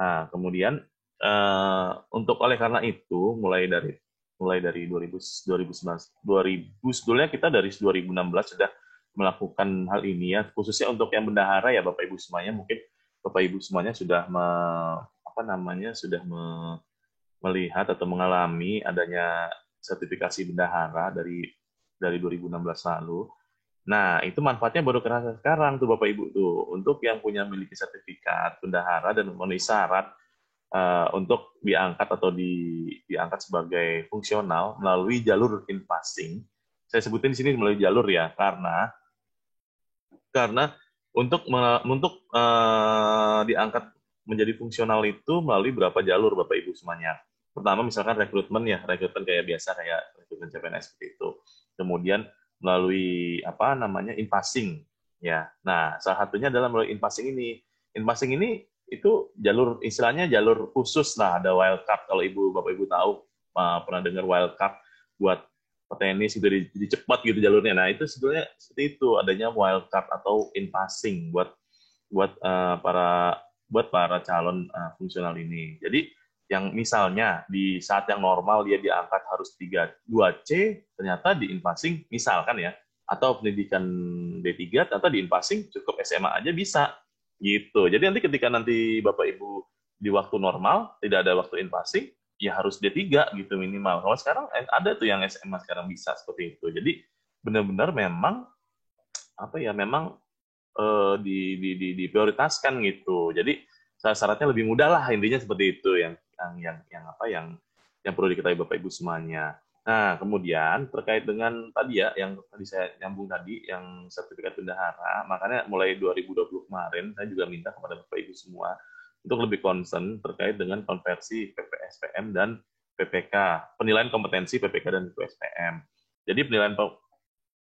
Nah, kemudian untuk oleh karena itu mulai dari 2019 sebetulnya kita dari 2016 sudah melakukan hal ini ya, khususnya untuk yang bendahara ya Bapak Ibu semuanya, mungkin Bapak Ibu semuanya sudah apa namanya sudah melihat atau mengalami adanya sertifikasi bendahara dari 2016 lalu. Nah, itu manfaatnya baru kerasa sekarang tuh Bapak Ibu tuh. Untuk yang punya miliki sertifikat bendahara dan memenuhi syarat untuk diangkat atau diangkat sebagai fungsional melalui jalur infasing. Saya sebutin di sini melalui jalur ya, karena untuk diangkat menjadi fungsional itu melalui berapa jalur Bapak Ibu semuanya. Pertama misalkan rekrutmen ya, rekrutmen kayak biasa kayak rekrutmen CPNS seperti itu. Kemudian melalui apa namanya infasing ya. Nah, salah satunya adalah melalui infasing ini. Infasing ini itu jalur istilahnya jalur khusus lah, ada wildcard kalau Ibu Bapak Ibu tahu pernah dengar wildcard buat petenis itu jadi cepat gitu jalurnya. Nah, itu sebenarnya seperti itu adanya wildcard atau in passing buat uh, para buat para calon fungsional ini. Jadi yang misalnya di saat yang normal dia diangkat harus 2C, ternyata di in passing misalkan ya, atau pendidikan D3 atau di in passing cukup SMA aja bisa gitu. Jadi nanti Bapak Ibu di waktu normal tidak ada waktu in passing, ya harus D3 gitu minimal. Kalau sekarang ada tuh yang SMA sekarang bisa seperti itu. Jadi benar-benar memang apa ya memang diprioritaskan gitu. Jadi syaratnya lebih mudah lah intinya seperti itu yang perlu diketahui Bapak Ibu semuanya. Nah, kemudian terkait dengan tadi ya yang tadi saya nyambung tadi yang sertifikat bendahara, makanya mulai 2020 kemarin saya juga minta kepada Bapak Ibu semua untuk lebih concern terkait dengan konversi PPSPM dan PPK, penilaian kompetensi PPK dan PPSPM. Jadi penilaian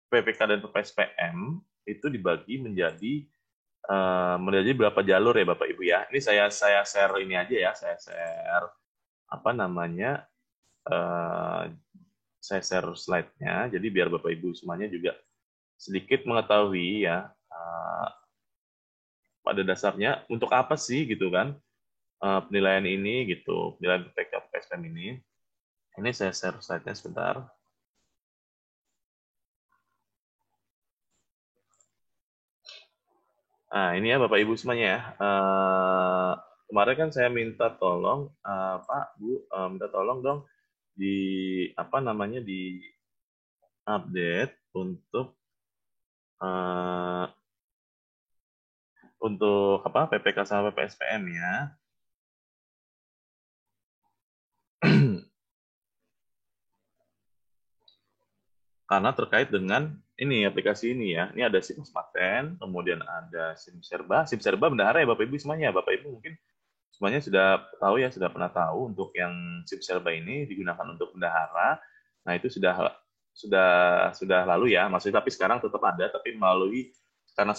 PPK dan PPSPM itu dibagi menjadi berapa jalur ya Bapak Ibu ya. Ini saya share ini aja ya, saya share apa namanya eh, saya share slide-nya. Jadi biar Bapak Ibu semuanya juga sedikit mengetahui ya pada dasarnya untuk apa sih gitu kan penilaian ini gitu, penilaian PPK PPSPM ini. Ini saya share slide-nya sebentar. Nah, ini ya Bapak Ibu semuanya ya. Kemarin kan saya minta tolong, Pak, Bu, minta tolong dong di apa namanya di update uh, untuk apa PPK sama PPSPM ya. Karena terkait dengan ini aplikasi ini ya. Ini ada SIM Paten, kemudian ada SIM Serba. SIM Serba bendahara ya Bapak Ibu semuanya. Bapak Ibu mungkin semuanya sudah tahu ya, sudah pernah tahu untuk yang SIM Serba ini digunakan untuk bendahara. Nah, itu sudah lalu ya. Maksudnya tapi sekarang tetap ada tapi melalui karena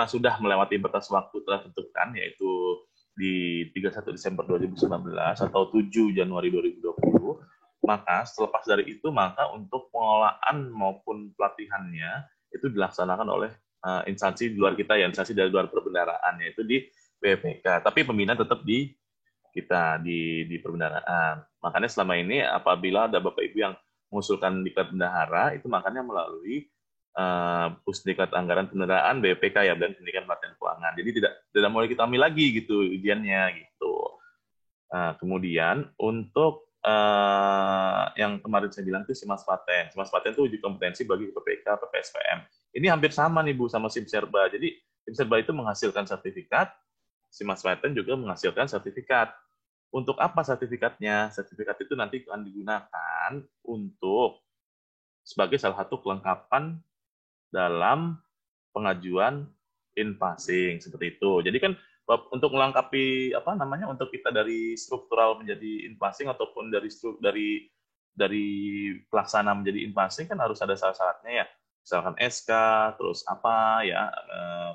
sudah melewati batas waktu telah ditentukan yaitu di 31 Desember 2019 atau 7 Januari 2020, maka selepas dari itu maka untuk pengelolaan maupun pelatihannya itu dilaksanakan oleh instansi di luar kita ya, instansi dari luar perbendaharaan yaitu di BPK, tapi pembinaan tetap di kita di perbendaharaan. Makanya selama ini apabila ada Bapak Ibu yang mengusulkan diklat bendahara itu makanya melalui Pusdikat Anggaran Pendanaan BPK ya, dan Pendidikan Pelatihan Keuangan. Jadi tidak mulai kita ambil lagi gitu ujiannya gitu. Nah, kemudian untuk yang kemarin saya bilang itu SIMAS Paten. SIMAS Paten itu uji kompetensi bagi PPK, PPSPM. Ini hampir sama nih Bu sama SIM Serba. Jadi SIM Serba itu menghasilkan sertifikat, SIMAS Paten juga menghasilkan sertifikat. Untuk apa sertifikatnya? Sertifikat itu nanti akan digunakan untuk sebagai salah satu kelengkapan dalam pengajuan in-passing seperti itu. Jadi kan untuk melengkapi apa namanya untuk kita dari struktural menjadi in-passing ataupun dari pelaksana menjadi in-passing kan harus ada syarat-syaratnya ya. Misalkan SK, terus apa ya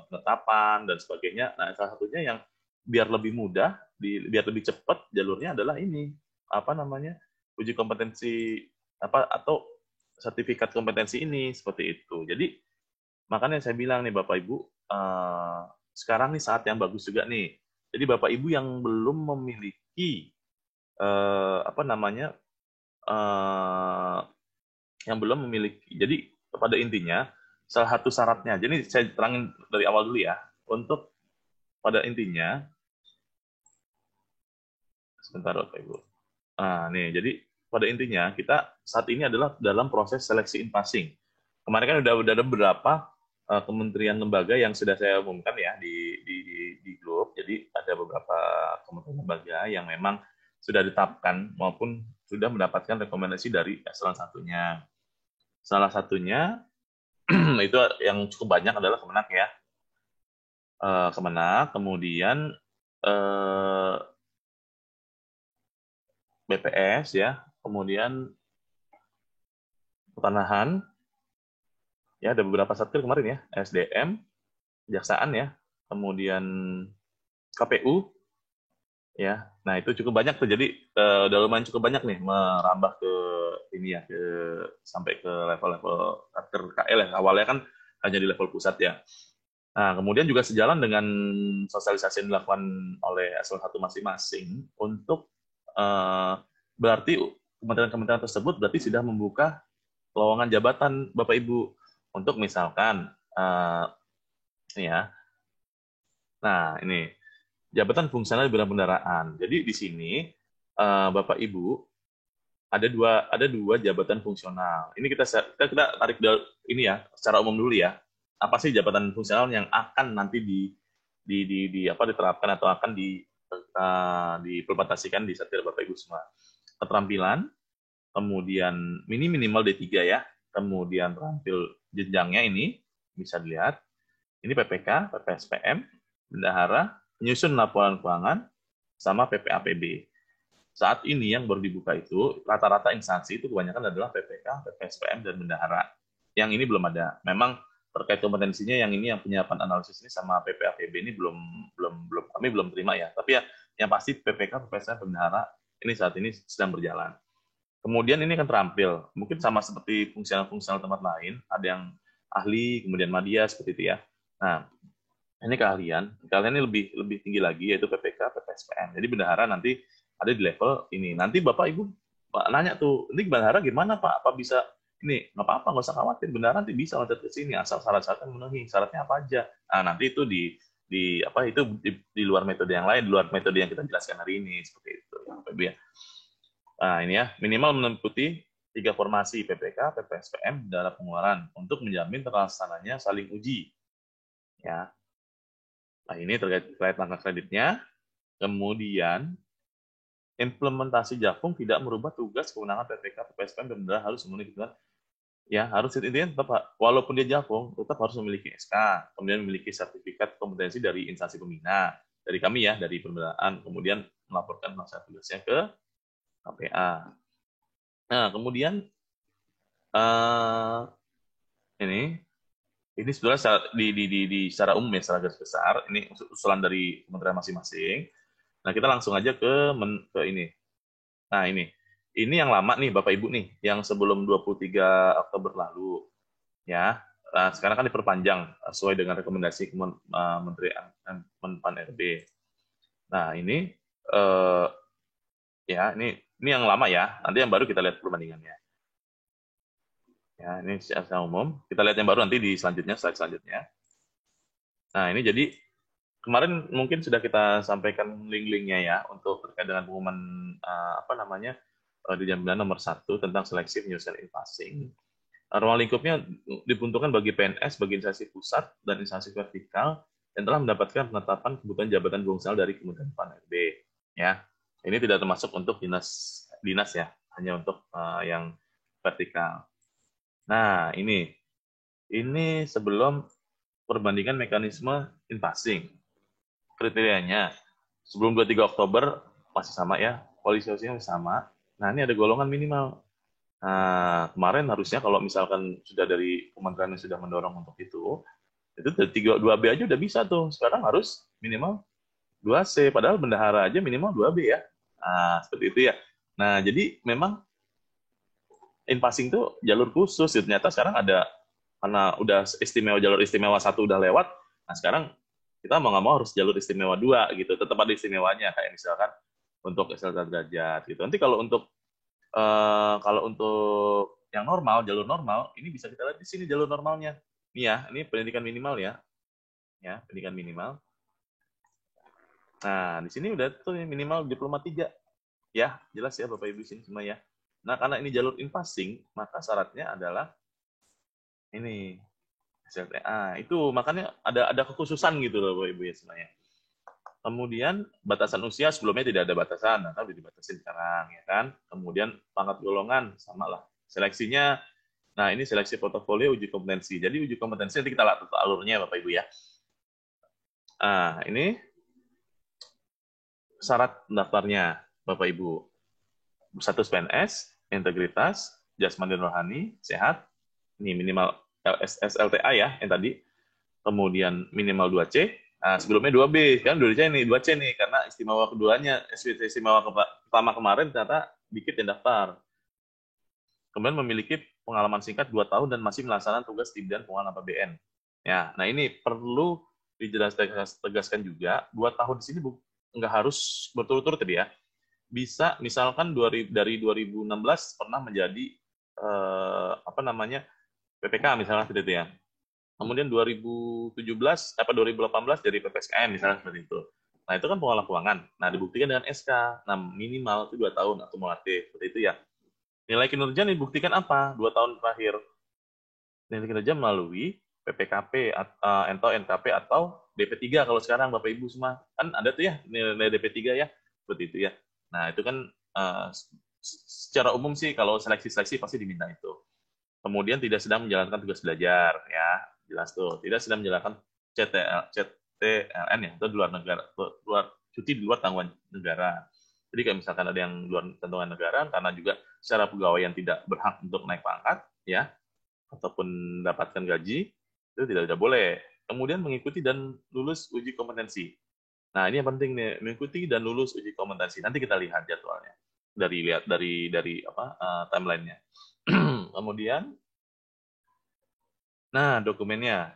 penetapan dan sebagainya. Nah, salah satunya yang biar lebih mudah, biar lebih cepat jalurnya adalah ini apa namanya uji kompetensi apa atau sertifikat kompetensi ini seperti itu. Jadi makanya saya bilang nih Bapak Ibu, sekarang nih saat yang bagus juga nih. Jadi Bapak Ibu yang belum memiliki apa namanya, yang belum memiliki. Jadi pada intinya salah satu syaratnya. Jadi saya terangin dari awal dulu ya. Untuk pada intinya, sebentar Bapak Ibu. Nah, nih, jadi pada intinya kita saat ini adalah dalam proses seleksi in-passing. Kemarin kan udah ada beberapa kementerian lembaga yang sudah saya umumkan ya di grup. Jadi ada beberapa kementerian lembaga yang memang sudah ditetapkan maupun sudah mendapatkan rekomendasi dari eselon satunya. Salah satunya itu yang cukup banyak adalah Kemenak ya. Kemenak, kemudian BPS ya, kemudian Pertanahan, ya ada beberapa satker kemarin ya, SDM, Kejaksaan ya, kemudian KPU, ya. Nah itu cukup banyak tuh, jadi udah lumayan cukup banyak nih merambah ke ini ya, sampai ke level-level satker KL ya. Awalnya kan hanya di level pusat ya. Nah kemudian juga sejalan dengan sosialisasi yang dilakukan oleh eselon 1 masing-masing untuk berarti kementerian-kementerian tersebut berarti sudah membuka lowongan jabatan Bapak Ibu untuk misalkan ini ya. Nah, ini jabatan fungsional di bidang kendaraan. Jadi di sini Bapak Ibu ada dua jabatan fungsional. Ini kita tarik ini ya secara umum dulu ya. Apa sih jabatan fungsional yang akan nanti diterapkan atau akan diimplementasikan di Satker Bapak Ibu semua? Keterampilan, kemudian minimal D3 ya, kemudian terampil jenjangnya ini bisa dilihat, ini PPK, PPSPM, bendahara, penyusun laporan keuangan, sama PPAPB. Saat ini yang baru dibuka itu, rata-rata instansi itu kebanyakan adalah PPK, PPSPM, dan bendahara. Yang ini belum ada. Memang terkait kompetensinya yang ini, yang penyiapan analisis ini sama PPAPB ini kami belum terima ya. Tapi ya yang pasti PPK, PPSPM, bendahara ini saat ini sedang berjalan. Kemudian ini kan terampil, mungkin sama seperti fungsional-fungsional tempat lain, ada yang ahli, kemudian media seperti itu ya. Nah, ini keahlian ini lebih tinggi lagi yaitu PPK, PPSPM. Jadi bendahara nanti ada di level ini. Nanti Bapak Ibu nanya tuh, ini bendahara gimana Pak? Apa bisa ini? Nggak apa-apa, nggak usah khawatir. Bendahara nanti bisa loncat ke sini asal syarat-syaratnya memenuhi. Syaratnya apa aja? Nah, nanti itu di luar metode yang lain, di luar metode yang kita jelaskan hari ini seperti itu, Bapak Ibu ya. Nah, ini ya, minimal meliputi 3 formasi PPK, PPSPM, dalam pengeluaran untuk menjamin terlaksananya saling uji. Ya. Nah, ini terkait langkah kreditnya. Kemudian, implementasi Jakpung tidak merubah tugas kewenangan PPK, PPSPM, dan bendahara harus memenuhi ketentuan. Ya, harus intinya tetap, walaupun dia Jakpung, tetap harus memiliki SK, kemudian memiliki sertifikat kompetensi dari instansi pembina, dari kami ya, dari pembelaan, kemudian melaporkan melaksanakan tugasnya ke KPA. Nah, kemudian ini sebenarnya secara umum ya, secara garis besar, ini usulan dari kementerian masing-masing. Nah, kita langsung aja ke ini. Nah, ini yang lama nih Bapak Ibu nih, yang sebelum 23 Oktober lalu. Ya. Nah, sekarang kan diperpanjang sesuai dengan rekomendasi Menteri Menpan RB. Nah, ini ya, ini yang lama ya. Nanti yang baru kita lihat perbandingannya. Ya, ini secara umum. Kita lihat yang baru nanti di selanjutnya, slide selanjutnya. Nah, ini jadi kemarin mungkin sudah kita sampaikan link-linknya ya untuk terkait dengan pengumuman di Jam nomor 1 tentang seleksi penyelesaian in-passing. Ruang lingkupnya diperuntukkan bagi PNS, bagi instansi pusat dan instansi vertikal yang telah mendapatkan penetapan kebutuhan jabatan fungsional dari Kementerian Pan RB. Ya, ini tidak termasuk untuk dinas ya, hanya untuk yang vertikal. Nah, ini sebelum perbandingan mekanisme in-passing. Kriterianya, sebelum 23 Oktober masih sama ya, kualifikasinya masih sama. Nah, ini ada golongan minimal. Nah, kemarin harusnya kalau misalkan sudah dari kementerian yang sudah mendorong untuk itu dari 2B aja udah bisa tuh. Sekarang harus minimal 2C, padahal bendahara aja minimal 2B ya. Nah, seperti itu ya. Nah, jadi memang in-passing tuh jalur khusus. Ternyata sekarang ada, karena udah jalur istimewa 1 udah lewat, nah sekarang kita mau nggak mau harus jalur istimewa 2 gitu, tetap ada istimewanya kayak misalkan untuk SLTA derajat gitu. Nanti kalau untuk yang normal, jalur normal, ini bisa kita lihat di sini jalur normalnya. Ini ya, ini pendidikan minimal ya pendidikan minimal. Nah, di sini udah tuh minimal diploma 3. Ya, jelas ya Bapak Ibu sini semua ya. Nah, karena ini jalur in-passing, maka syaratnya adalah ini SLTA. Itu makanya ada kekhususan gitu loh Bapak Ibu ya semuanya. Kemudian batasan usia sebelumnya tidak ada batasan, nah udah dibatasin sekarang ya kan. Kemudian pangkat golongan sama lah. Seleksinya, nah ini seleksi portofolio uji kompetensi. Jadi uji kompetensi nanti kita lihat alurnya Bapak Ibu ya. Nah ini syarat daftarnya Bapak Ibu. Status PNS, integritas, jasmani dan rohani, sehat. Ini minimal SLTA ya yang tadi. Kemudian minimal 2C. Nah, sebelumnya 2B, kan 2C nih, 2C nih, karena istimewa keduanya, istimewa pertama kemarin ternyata dikit yang daftar. Kemudian memiliki pengalaman singkat 2 tahun dan masih melaksanakan tugas di bidang keuangan APBN. Ya, nah ini perlu tegaskan juga, 2 tahun di sini nggak harus berturut-turut tadi ya. Bisa misalkan dari 2016 pernah menjadi PPK misalnya seperti itu ya. Kemudian 2017 2018 jadi PPSKM misalnya seperti itu. Nah, itu kan pengelola keuangan. Nah, dibuktikan dengan SK. Nah, minimal itu 2 tahun akumulatif. Seperti itu ya. Nilai kinerja dibuktikan apa? 2 tahun terakhir. Nilai kinerja melalui PPKP atau NKP atau DP3 kalau sekarang Bapak Ibu semua. Kan ada tuh ya nilai DP3 ya. Seperti itu ya. Nah, itu kan secara umum sih kalau seleksi-seleksi pasti diminta itu. Kemudian tidak sedang menjalankan tugas belajar ya, jelas tuh. Tidak sedang menjalankan CTLN ya, itu di luar negara, cuti di luar tanggungan negara. Jadi kayak misalkan ada yang luar tanggungan negara karena juga secara pegawaian tidak berhak untuk naik pangkat ya, ataupun mendapatkan gaji, itu tidak boleh. Kemudian mengikuti dan lulus uji kompetensi. Nah, ini yang penting nih, mengikuti dan lulus uji kompetensi. Nanti kita lihat jadwalnya. Dari timelinenya. Kemudian nah, dokumennya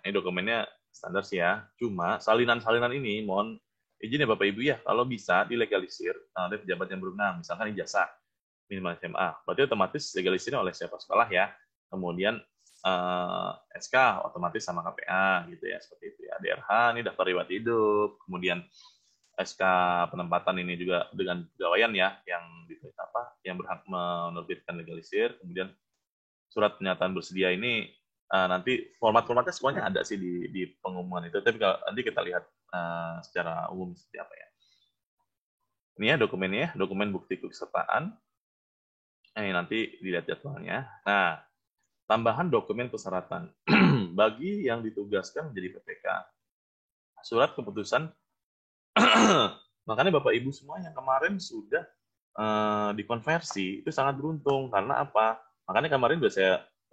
standar sih ya. Cuma salinan-salinan ini mohon izin ya Bapak Ibu ya, kalau bisa dilegalisir oleh pejabat yang berwenang, misalkan ijazah minimal SMA. Berarti otomatis legalisirnya oleh siapa sekolah ya. Kemudian SK otomatis sama KPA gitu ya, seperti itu ya. DRH ini daftar riwayat hidup, kemudian SK penempatan ini juga dengan pegawaian ya yang berhak menerbitkan legalisir, kemudian surat pernyataan bersedia ini nanti format-formatnya semuanya ada sih di pengumuman itu, tapi kalau nanti kita lihat secara umum seperti apa ya. Ini ya dokumennya, dokumen bukti kepesertaan. Ini nanti dilihat jadwalnya. Nah, tambahan dokumen persyaratan bagi yang ditugaskan menjadi PPK. Surat keputusan. Makanya Bapak Ibu semua yang kemarin sudah dikonversi itu sangat beruntung karena apa? Makanya kemarin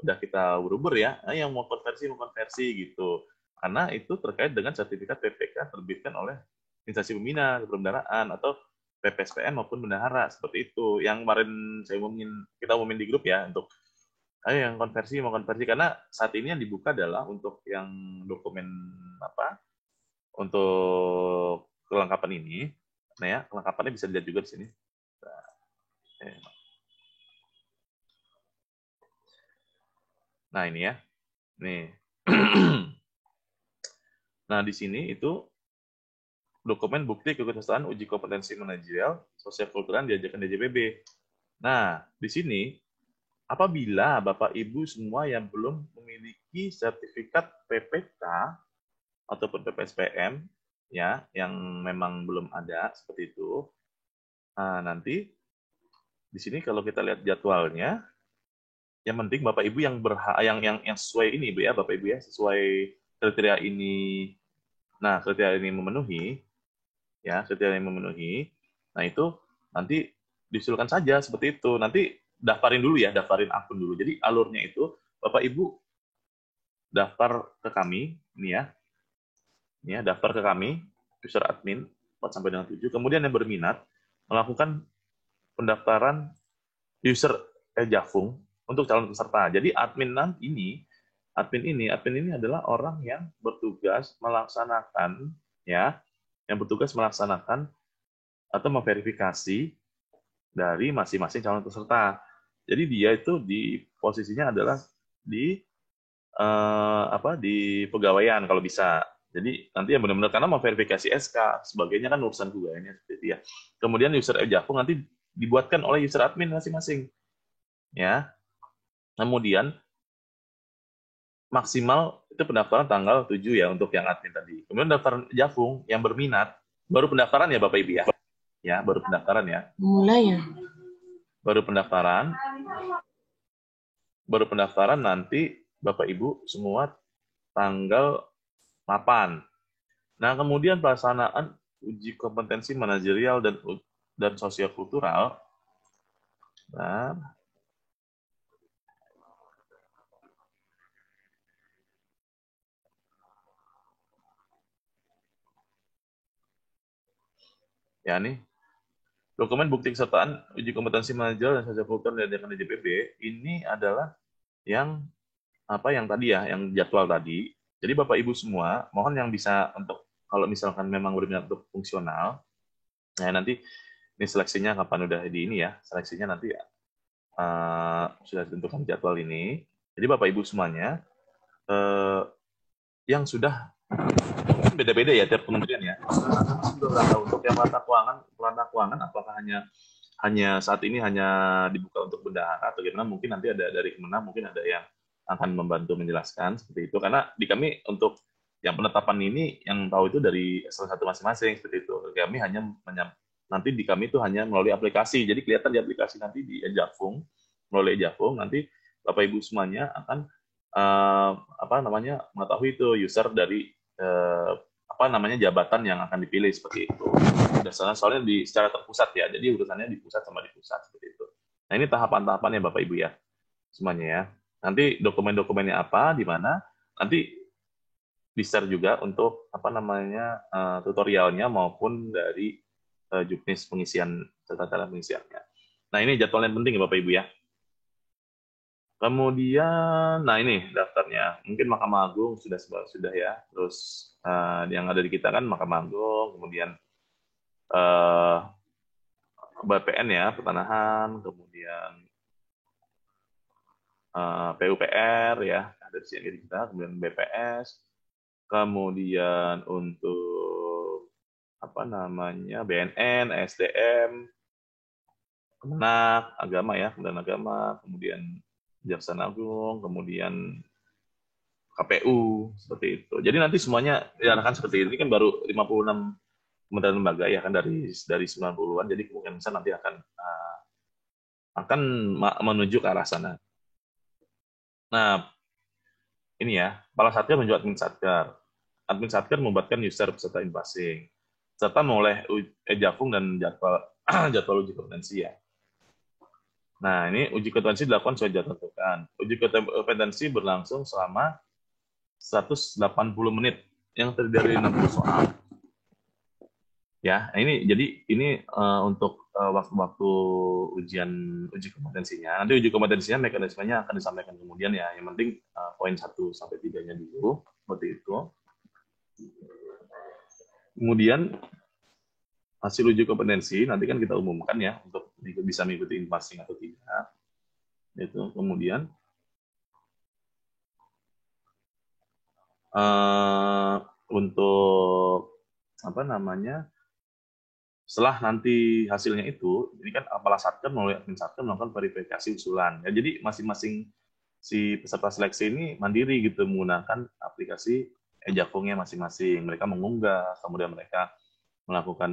udah kita ubur-ubur ya, yang mau konversi gitu. Karena itu terkait dengan sertifikat PPK terbitkan oleh instansi pembina kebendaraan atau PPSPM maupun bendahara seperti itu. Yang kemarin kita umumin di grup ya untuk yang konversi mau konversi, karena saat ini yang dibuka adalah untuk yang dokumen untuk kelengkapan ini. Nah ya, kelengkapannya bisa dilihat juga di sini. Nah, ini ya. Nih. Nah, di sini itu dokumen bukti keikutsertaan uji kompetensi manajerial, sosial kultural diajarkan DJPB. Nah, di sini apabila Bapak Ibu semua yang belum memiliki sertifikat PPK ataupun PPSPM ya, yang memang belum ada seperti itu. Nah, nanti di sini kalau kita lihat jadwalnya, yang penting Bapak Ibu yang sesuai ini Bu ya, Bapak Ibu ya, sesuai kriteria ini. Nah, kriteria ini memenuhi ya, kriteria yang memenuhi. Nah, itu nanti diusulkan saja seperti itu. Nanti daftarin dulu ya, daftarin akun dulu. Jadi alurnya itu Bapak Ibu daftar ke kami ini ya. Ini ya, daftar ke kami user admin 4 sampai dengan 7. Kemudian yang berminat melakukan pendaftaran user Jafung untuk calon peserta. Jadi admin ini adalah orang yang bertugas melaksanakan ya, yang bertugas melaksanakan atau memverifikasi dari masing-masing calon peserta. Jadi dia itu di posisinya adalah di di pegawaian kalau bisa. Jadi nanti yang benar-benar karena mau verifikasi SK, sebagainya kan urusan gue ini seperti itu ya. Kemudian user Jakung nanti dibuatkan oleh user admin masing-masing, ya. Kemudian maksimal itu pendaftaran tanggal 7 ya untuk yang admin tadi. Kemudian daftar Jakung yang berminat baru pendaftaran ya Bapak Ibu ya. Ya, baru pendaftaran ya. Mulai ya. Baru pendaftaran. Baru pendaftaran nanti Bapak Ibu semua tanggal 8. Nah, kemudian pelaksanaan uji kompetensi manajerial dan sosial kultural. Nah, ya nih, dokumen bukti kesertaan uji kompetensi manajerial dan sosial kultural yang diadakan di DPP ini adalah yang yang tadi ya, yang jadwal tadi. Jadi Bapak Ibu semua, mohon yang bisa untuk kalau misalkan memang berminat untuk fungsional, nah nanti ini seleksinya kapan udah di ini ya, seleksinya nanti sudah ditentukan jadwal ini. Jadi Bapak Ibu semuanya yang sudah beda-beda ya tiap kementerian ya. Untuk yang pelata keuangan apakah hanya saat ini hanya dibuka untuk bendahara atau gimana? Mungkin nanti ada dari Kemenang, mungkin ada yang akan membantu menjelaskan seperti itu. Karena di kami untuk yang penetapan ini yang tahu itu dari salah satu masing-masing seperti itu. Kami hanya nanti di kami itu hanya melalui aplikasi. Jadi kelihatan di aplikasi nanti di Jakung, melalui Jakung nanti Bapak Ibu semuanya akan mengetahui itu user dari jabatan yang akan dipilih seperti itu. Soalnya secara terpusat ya, jadi urusannya di pusat sama di pusat seperti itu. Nah ini tahapan-tahapannya Bapak Ibu ya, semuanya ya. Nanti dokumen-dokumennya apa, di mana, nanti di-share juga untuk tutorialnya maupun dari juknis pengisian serta cara pengisiannya. Nah ini jadwal yang penting ya Bapak Ibu ya. Kemudian, nah ini daftarnya. Mungkin Mahkamah Agung sudah ya. Terus yang ada di kita kan Mahkamah Agung, kemudian BPN ya, pertanahan, kemudian PUPR ya, ada di sini kita, kemudian BPS, kemudian untuk BNN, SDM, Kemenak, agama ya, kemudian agama, kemudian Kejaksaan Agung, kemudian KPU seperti itu. Jadi nanti semuanya diarahkan seperti ini kan baru 56 kementerian lembaga ya kan dari 90-an, jadi kemungkinan besar nanti akan menuju ke arah sana. Nah, ini ya, Kepala Satker menunjuk admin Satker. Admin Satker membuatkan user peserta invasing, serta memulai Jakung dan jadwal jadwal uji kompetensi ya. Nah, ini uji kompetensi dilakukan sesuai jadwal tentukan. Uji kompetensi berlangsung selama 180 menit yang terdiri dari 60 soal. Ya, jadi ini untuk waktu-waktu uji kompetensinya. Nanti uji kompetensinya mekanismenya akan disampaikan kemudian ya. Yang penting poin 1 sampai 3-nya dulu seperti itu. Kemudian hasil uji kompetensi nanti kan kita umumkan ya untuk bisa mengikuti passing atau tidak. Itu kemudian untuk setelah nanti hasilnya itu, ini kan Kepala Satker melalui admin Satker melakukan verifikasi usulan. Ya, jadi masing-masing si peserta seleksi ini mandiri gitu menggunakan aplikasi Jakungnya masing-masing. Mereka mengunggah, kemudian mereka melakukan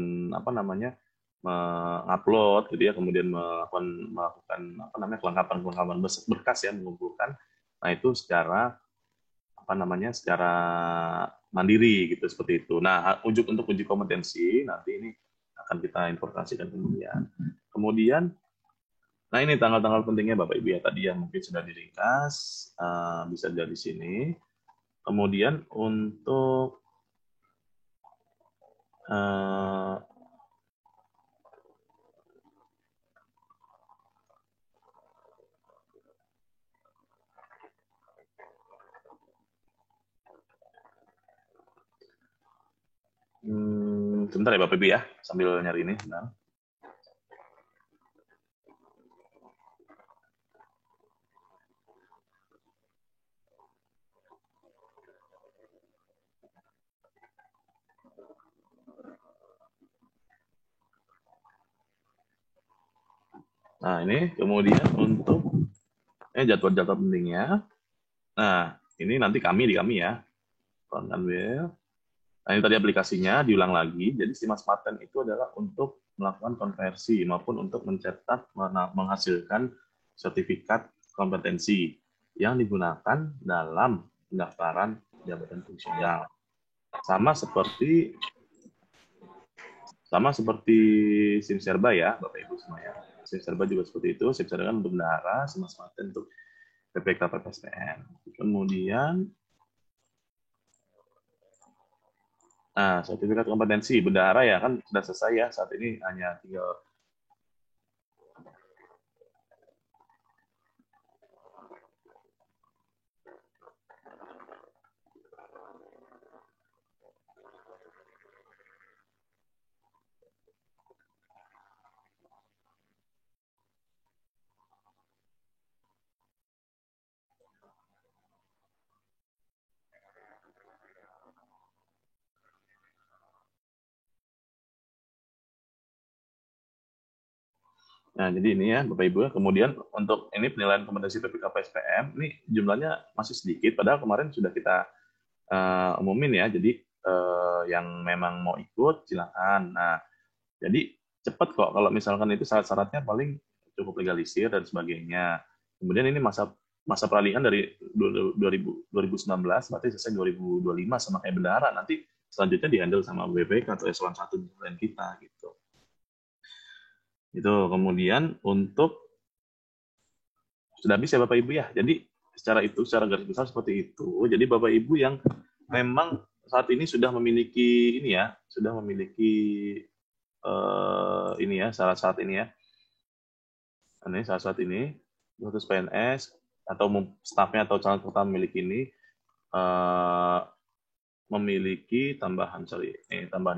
mengupload gitu ya, kemudian melakukan kelengkapan berkas ya, mengumpulkan. Nah itu secara secara mandiri gitu seperti itu. Nah untuk uji kompetensi nanti ini akan kita informasikan kemudian. Kemudian, nah ini tanggal-tanggal pentingnya Bapak Ibu ya tadi yang mungkin sudah diringkas, bisa dari sini. Kemudian untuk Sebentar ya Bapak Ibu ya, sambil nyari ini. Sebentar. Nah, ini kemudian untuk jadwal-jadwal pentingnya. Nah, ini nanti di kami ya. Ambil. Nah, ini tadi aplikasinya diulang lagi. Jadi si Mas Paten itu adalah untuk melakukan konversi maupun untuk mencetak menghasilkan sertifikat kompetensi yang digunakan dalam pendaftaran jabatan fungsional. Sama seperti SIM-Serba ya, Bapak Ibu semuanya. SIM-Serba juga seperti itu. SIM-Serba kan untuk bendahara, si Mas Paten untuk PPK PPSPM. Kemudian sertifikat kompetensi bendahara ya kan sudah selesai ya, saat ini hanya tinggal jadi ini ya Bapak Ibu. Kemudian untuk ini penilaian kompetensi PPK PSPM ini jumlahnya masih sedikit, padahal kemarin sudah kita umumin ya. Jadi yang memang mau ikut silakan. Nah, jadi cepat kok kalau misalkan itu syarat-syaratnya paling cukup legalisir dan sebagainya. Kemudian ini masa peralihan dari 2019 berarti selesai 2025 sama kayak bendahara. Nanti selanjutnya dihandle sama BPK atau eselon 1 lain kita gitu. Itu kemudian untuk sudah bisa Bapak Ibu ya. Jadi secara garis besar seperti itu. Jadi Bapak Ibu yang memang saat ini sudah memiliki ini ya syarat-syarat ini ya. Ini syarat-syarat ini status PNS atau stafnya atau calon peserta memiliki ini memiliki tambahan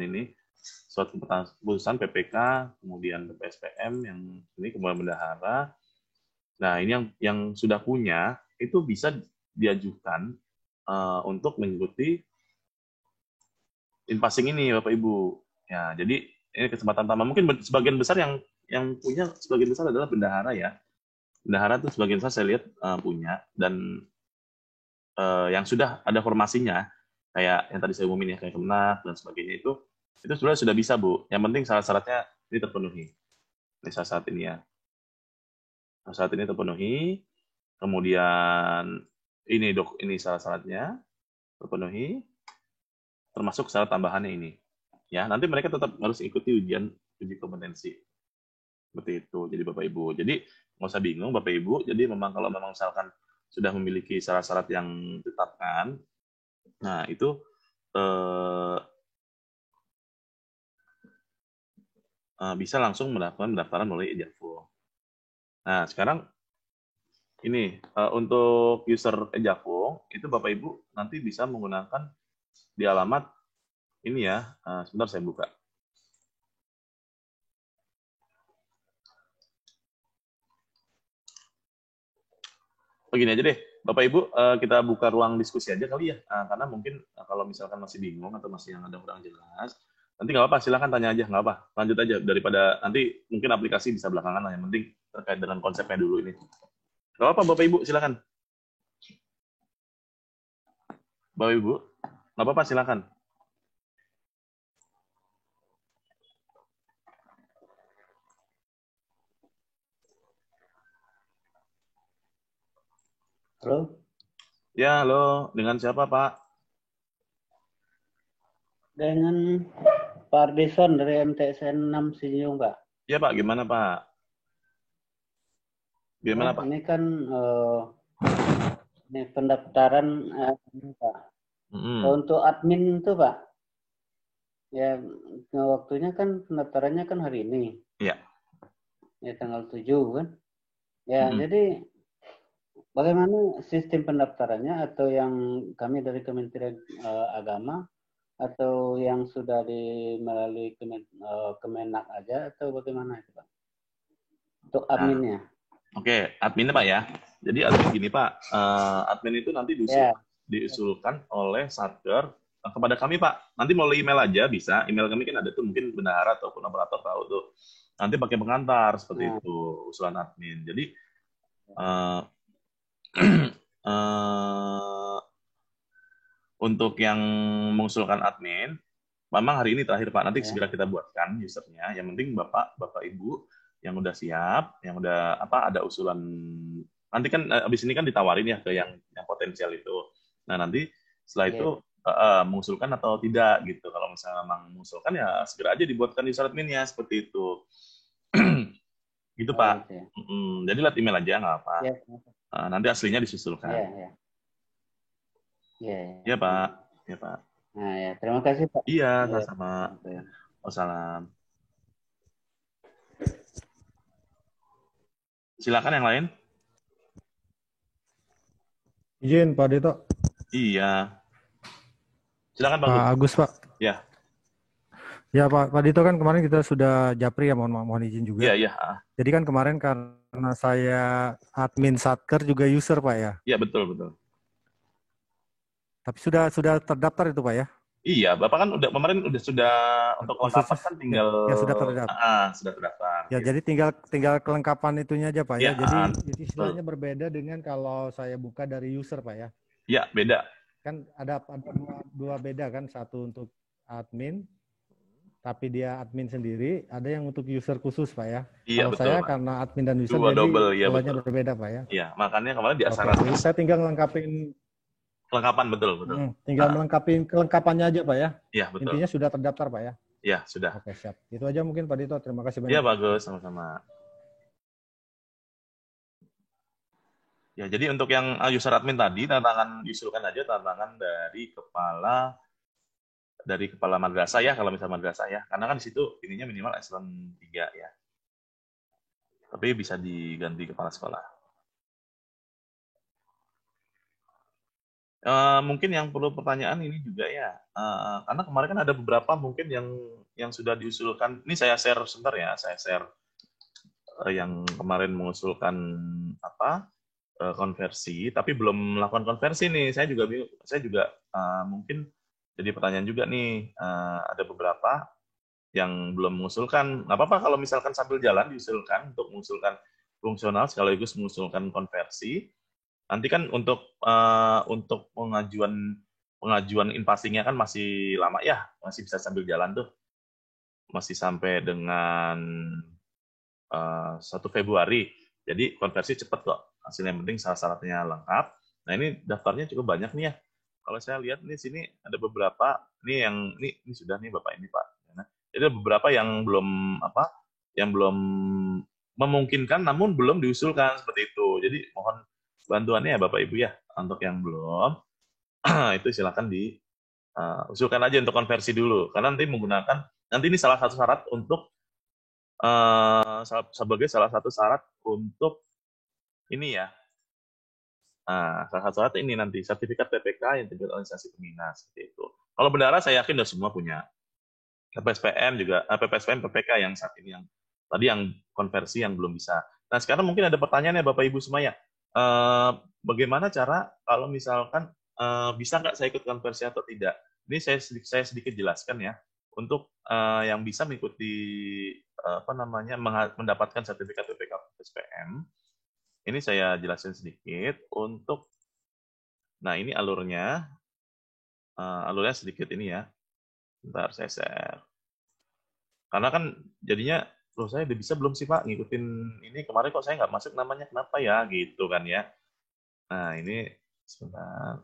ini suatu keputusan PPK, kemudian PPSPM yang ini kemudian bendahara. Nah, ini yang sudah punya itu bisa diajukan untuk mengikuti in-passing ini Bapak Ibu. Ya, jadi ini kesempatan tambah. Mungkin sebagian besar yang punya sebagian besar adalah bendahara ya. Bendahara itu sebagian besar saya lihat punya, dan yang sudah ada formasinya kayak yang tadi saya umumin ya, kayak Kemenak dan sebagainya itu sebenarnya sudah bisa Bu. Yang penting syarat-syaratnya ini terpenuhi. Ini syarat ini ya. Syarat ini terpenuhi. Kemudian ini syarat-syaratnya terpenuhi, termasuk syarat tambahannya ini. Ya, nanti mereka tetap harus ikuti uji kompetensi. Seperti itu. Jadi Bapak Ibu. Jadi nggak usah bingung Bapak Ibu. Jadi memang kalau memang misalkan sudah memiliki syarat-syarat yang ditetapkan, nah itu bisa langsung melakukan pendaftaran melalui Ejafo. Nah, sekarang ini untuk user Ejafo itu Bapak Ibu nanti bisa menggunakan di alamat ini ya. Sebentar saya buka. Begini aja deh, Bapak Ibu, kita buka ruang diskusi aja kali ya, karena mungkin kalau misalkan masih bingung atau masih yang ada kurang jelas, nanti nggak apa-apa, silakan tanya aja, nggak apa, lanjut aja daripada nanti mungkin aplikasi bisa belakangan lah, yang penting terkait dengan konsepnya dulu ini. Nggak apa, Bapak Ibu, silakan. Bapak Ibu, nggak apa-apa, silakan. Halo? Ya, halo, dengan siapa Pak? Dengan Pak Ardison dari MTSN 6 Sinjung, Pak. Ya Pak, gimana Pak? Gimana Pak? Ini kan ini pendaftaran Pak. Untuk admin itu Pak, ya waktunya kan pendaftarannya kan hari ini. Iya. Ya tanggal 7 kan. Ya jadi bagaimana sistem pendaftarannya, atau yang kami dari Kementerian Agama atau yang sudah melalui Kemenak aja atau bagaimana itu Pak? Untuk adminnya. Oke, adminnya Pak ya. Jadi admin gini Pak, admin itu nanti diusulkan oleh Satker kepada kami Pak. Nanti melalui email aja bisa. Email kami kan ada tuh mungkin bendahara ataupun operator tahu tuh. Nanti pakai pengantar seperti itu usulan admin. Jadi untuk yang mengusulkan admin, memang hari ini terakhir Pak. Nanti segera kita buatkan usernya. Yang penting Bapak Ibu yang udah siap, yang udah ada usulan. Nanti kan abis ini kan ditawarin ya ke yang potensial itu. Nah nanti setelah itu mengusulkan atau tidak gitu. Kalau misalnya memang mengusulkan ya segera aja dibuatkan user adminnya seperti itu. Gitu Pak. Jadi lihat email aja nggak apa. Nanti aslinya disusulkan. Iya Pak. Iya Pak. Nah ya, terima kasih Pak. Iya, sama-sama. Wassalam. Silakan yang lain. Izin Pak Dito. Iya. Silakan Pak Agus Pak. Ya. Ya Pak Dito kan kemarin kita sudah japri ya, mohon izin juga. Iya. Jadi kan kemarin karena saya admin Satker juga user Pak ya. Iya betul. Tapi sudah terdaftar itu Pak ya? Iya, Bapak kan kemarin sudah untuk kelengkapan kan tinggal ya sudah terdaftar. Sudah terdaftar. Ya, gitu. Jadi tinggal kelengkapan itunya aja Pak ya. Jadi istilahnya berbeda dengan kalau saya buka dari user Pak ya. Iya, beda. Kan ada dua beda kan, satu untuk admin tapi dia admin sendiri, ada yang untuk user khusus Pak ya. Iya, kalau betul, saya Pak. karena admin dan user Dua jadi double, ya, berbeda Pak ya. Iya, makanya kemarin di asal saya tinggal lengkapin kelengkapan betul. Tinggal melengkapi kelengkapannya aja Pak ya. Iya, betul. Intinya sudah terdaftar Pak ya. Iya, sudah. Oke, siap. Itu aja mungkin Pak Dito. Terima kasih banyak. Iya, bagus, sama-sama. Ya, jadi untuk yang user admin tadi, tantangan diusulkan aja tantangan dari kepala madrasah ya, kalau misalnya madrasah ya. Karena kan di situ ininya minimal eselon 3 ya. Tapi bisa diganti kepala sekolah. Mungkin yang perlu pertanyaan ini juga ya, karena kemarin kan ada beberapa mungkin yang sudah diusulkan. Ini saya share sebentar ya, saya share yang kemarin mengusulkan konversi, tapi belum melakukan konversi nih. Saya juga mungkin jadi pertanyaan juga nih, ada beberapa yang belum mengusulkan. Nggak apa-apa kalau misalkan sambil jalan diusulkan untuk mengusulkan fungsional sekaligus mengusulkan konversi. Nanti kan untuk pengajuan invasinya kan masih lama ya, masih bisa sambil jalan tuh, masih sampai dengan 1 Februari. Jadi konversi cepat kok, hasilnya penting syarat-syaratnya lengkap. Nah ini daftarnya cukup banyak nih ya. Kalau saya lihat nih sini ada beberapa, ini sudah nih Bapak ini Pak. Jadi ada beberapa yang belum memungkinkan namun belum diusulkan seperti itu. Jadi mohon bantuannya ya Bapak Ibu ya, untuk yang belum itu silakan diusulkan aja untuk konversi dulu, karena nanti ini salah satu syarat untuk sebagai salah satu syarat untuk ini ya. Salah satu syarat ini nanti sertifikat PPK yang terkait organisasi pembina seperti itu. Kalau bendahara saya yakin sudah semua punya. PPSPM juga, PPSPM PPK yang saat ini yang tadi yang konversi yang belum bisa. Nah sekarang mungkin ada pertanyaannya Bapak Ibu semuanya. Bagaimana cara kalau misalkan bisa nggak saya ikut konversi atau tidak? Ini saya sedikit jelaskan ya. Untuk yang bisa mengikuti mendapatkan sertifikat PPK PPSPM, ini saya jelasin sedikit untuk. Nah ini alurnya sedikit ini ya. Bentar saya share. Karena kan jadinya loh saya udah bisa belum sih Pak ngikutin ini, kemarin kok saya nggak masuk namanya, kenapa ya gitu kan ya. Nah ini sebentar.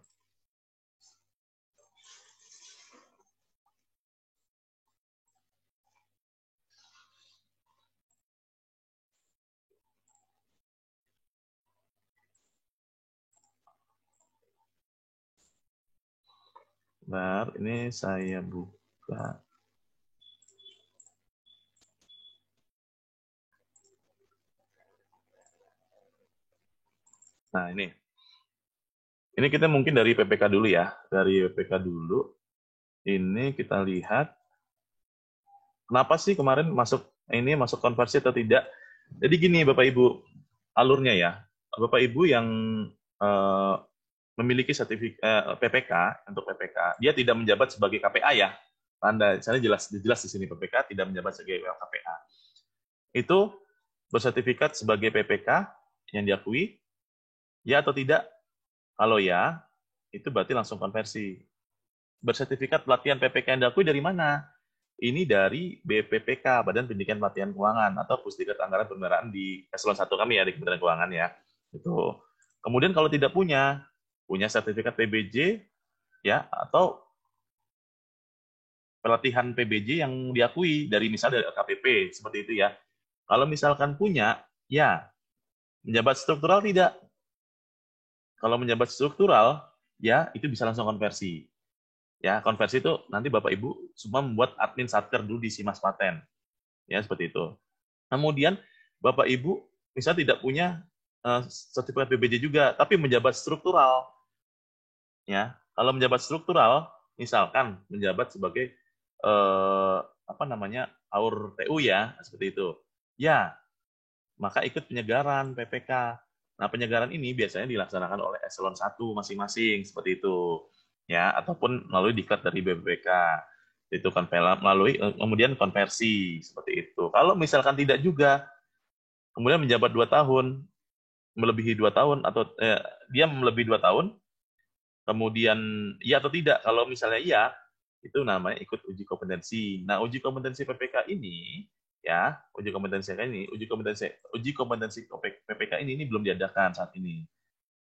Bentar, ini saya buka. Nah ini kita mungkin dari PPK dulu ya, dari PPK dulu. Ini kita lihat kenapa sih kemarin masuk konversi atau tidak. Jadi gini Bapak Ibu, alurnya ya. Bapak Ibu yang memiliki sertifikat PPK, untuk PPK, dia tidak menjabat sebagai KPA ya. Anda, sana jelas di sini PPK tidak menjabat sebagai KPA. Itu bersertifikat sebagai PPK yang diakui, ya atau tidak? Kalau ya, itu berarti langsung konversi. Bersertifikat pelatihan PPK yang diakui dari mana? Ini dari BPPK, Badan Pendidikan Pelatihan Keuangan, atau Pusdiklat Anggaran Pemeliharaan di eselon 1 kami ya, di Kementerian Keuangan ya. Itu. Kemudian kalau tidak punya sertifikat PBJ, ya, atau pelatihan PBJ yang diakui dari misalnya dari LKPP, seperti itu ya. Kalau misalkan punya, ya, menjabat struktural tidak? Kalau menjabat struktural, ya, itu bisa langsung konversi. Ya, konversi itu nanti Bapak Ibu semua membuat admin satker dulu di Simas Paten. Ya, seperti itu. Kemudian Bapak Ibu misal tidak punya sertifikat PBJ juga, tapi menjabat struktural. Ya, kalau menjabat struktural, misalkan menjabat sebagai AUR TU ya, seperti itu. Ya, maka ikut penyegaran PPK. Nah, penyegaran ini biasanya dilaksanakan oleh eselon 1 masing-masing, seperti itu. Ya, ataupun melalui diklat dari BPPK. Itu kan melalui kemudian konversi, seperti itu. Kalau misalkan tidak juga, kemudian menjabat 2 tahun, melebihi 2 tahun, atau dia melebihi 2 tahun, kemudian iya atau tidak. Kalau misalnya iya, itu namanya ikut uji kompetensi. Nah, uji kompetensi PPK ini, ya, uji kompetensi PPK ini belum diadakan saat ini.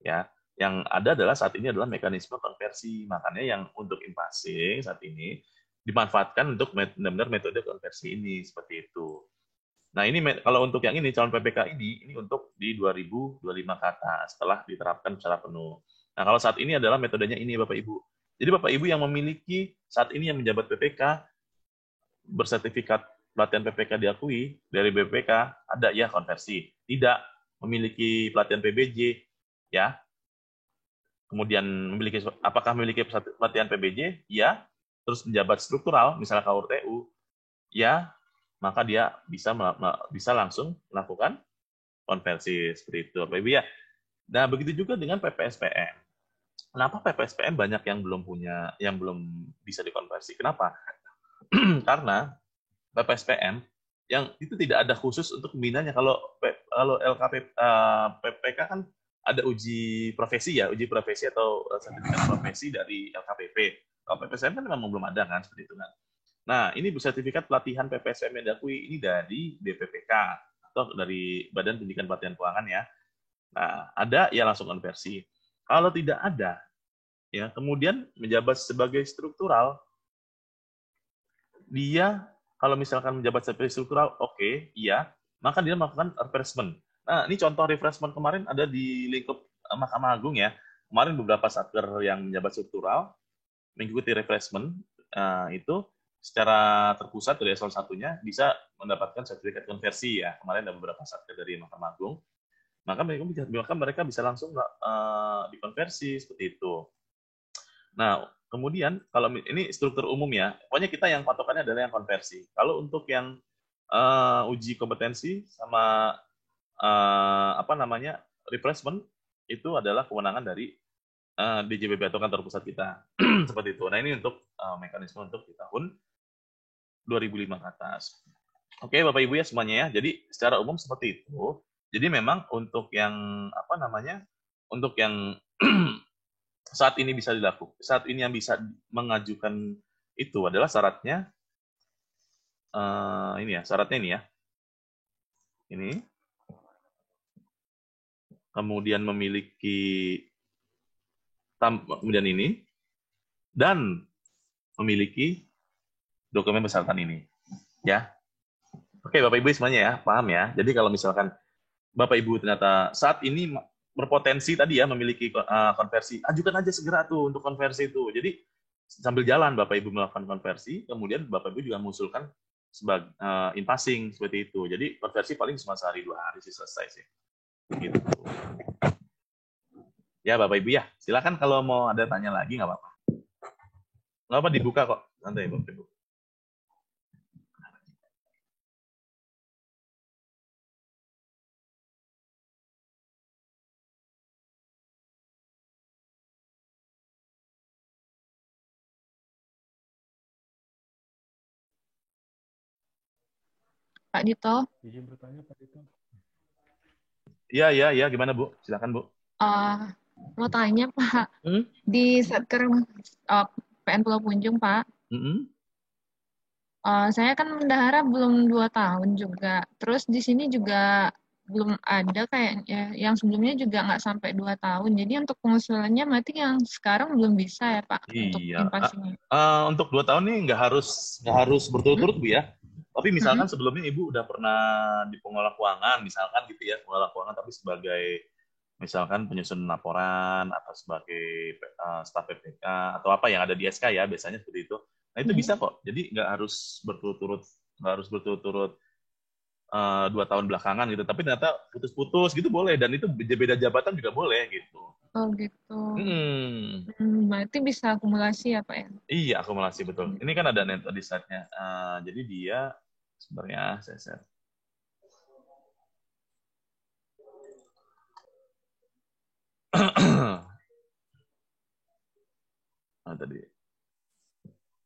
Ya, yang ada adalah saat ini adalah mekanisme konversi. Makanya yang untuk in-passing saat ini dimanfaatkan untuk benar-benar metode konversi ini, seperti itu. Nah, ini kalau untuk yang ini calon PPK ini untuk di 2025 ke atas setelah diterapkan secara penuh. Nah, kalau saat ini adalah metodenya ini Bapak Ibu. Jadi Bapak Ibu yang memiliki saat ini yang menjabat PPK bersertifikat pelatihan PPK diakui dari BPK, ada ya konversi. Tidak memiliki pelatihan PBJ, ya. Kemudian apakah memiliki pelatihan PBJ? Ya. Terus menjabat struktural, misalnya KUR TU, ya, maka dia bisa langsung melakukan konversi seperti itu, Bapak Ibu ya. Nah, begitu juga dengan PPSPM. Kenapa PPSPM banyak yang belum bisa dikonversi? Kenapa? Karena PPSPM yang itu tidak ada khusus untuk pembinanya. Kalau PPK kan ada uji profesi ya, uji profesi atau sertifikat profesi dari LKPP. Kalau PPSPM kan memang belum ada kan, seperti itu kan. Nah, ini sertifikat pelatihan PPSPM yang diakui ini dari BPPK atau dari Badan Pendidikan Pelatihan Keuangan ya. Nah, ada ya langsung konversi. Kalau tidak ada, ya kemudian menjabat sebagai struktural, dia kalau misalkan menjabat sebagai struktural, oke, iya, maka dia melakukan refreshment. Nah, ini contoh refreshment kemarin ada di lingkup Mahkamah Agung ya. Kemarin beberapa satker yang menjabat struktural mengikuti refreshment itu secara terpusat dari eselon 1-nya bisa mendapatkan sertifikat konversi ya. Kemarin ada beberapa satker dari Mahkamah Agung. Maka mereka bisa langsung dikonversi seperti itu. Nah, kemudian kalau ini struktur umum ya, pokoknya kita yang patokannya adalah yang konversi. Kalau untuk yang uji kompetensi sama replacement itu adalah kewenangan dari DJPB atau kantor pusat kita. Seperti itu. Nah, ini untuk mekanisme untuk di tahun 2005 ke atas. Oke, Bapak Ibu ya semuanya ya. Jadi secara umum seperti itu. Jadi memang untuk yang untuk yang saat ini bisa dilakukan, saat ini yang bisa mengajukan itu adalah syaratnya syaratnya ini ya. Ini. Kemudian kemudian ini dan memiliki dokumen persyaratan ini. Ya. Oke, Bapak Ibu semuanya ya, paham ya. Jadi kalau misalkan Bapak Ibu ternyata saat ini berpotensi tadi ya memiliki konversi, ajukan aja segera tuh untuk konversi itu. Jadi sambil jalan Bapak Ibu melakukan konversi, kemudian Bapak Ibu juga mengusulkan sebagai in-passing seperti itu. Jadi konversi paling cuma sehari 2 hari sih selesai sih. Gitu. Ya Bapak Ibu ya, silakan kalau mau ada tanya lagi nggak apa-apa. Nggak apa dibuka kok. Santai Bapak Ibu. Pak Dito. Izin bertanya Pak Dito. Iya, gimana Bu? Silakan Bu. Mau tanya Pak, di Satker PN Pulau Punjung Pak, saya kan mendahara belum 2 tahun juga. Terus di sini juga belum ada kayaknya, yang sebelumnya juga nggak sampai 2 tahun. Jadi untuk pengusulannya berarti yang sekarang belum bisa ya Pak, untuk Iya. invasinya. Untuk 2 tahun nih nggak harus berturut-turut Bu ya. Tapi misalkan sebelumnya Ibu udah pernah di pengelola keuangan, misalkan gitu ya, pengelola keuangan tapi sebagai misalkan penyusun laporan atau sebagai staf PPK atau apa yang ada di SK ya, biasanya seperti itu. Nah itu bisa kok. Jadi nggak harus berturut-turut 2 tahun belakangan gitu. Tapi ternyata putus-putus gitu boleh, dan itu beda jabatan juga boleh gitu. Oh gitu. Berarti bisa akumulasi ya Pak ya? Iya, akumulasi betul. Ini kan ada net di slide-nya. Jadi dia sebenarnya saya share.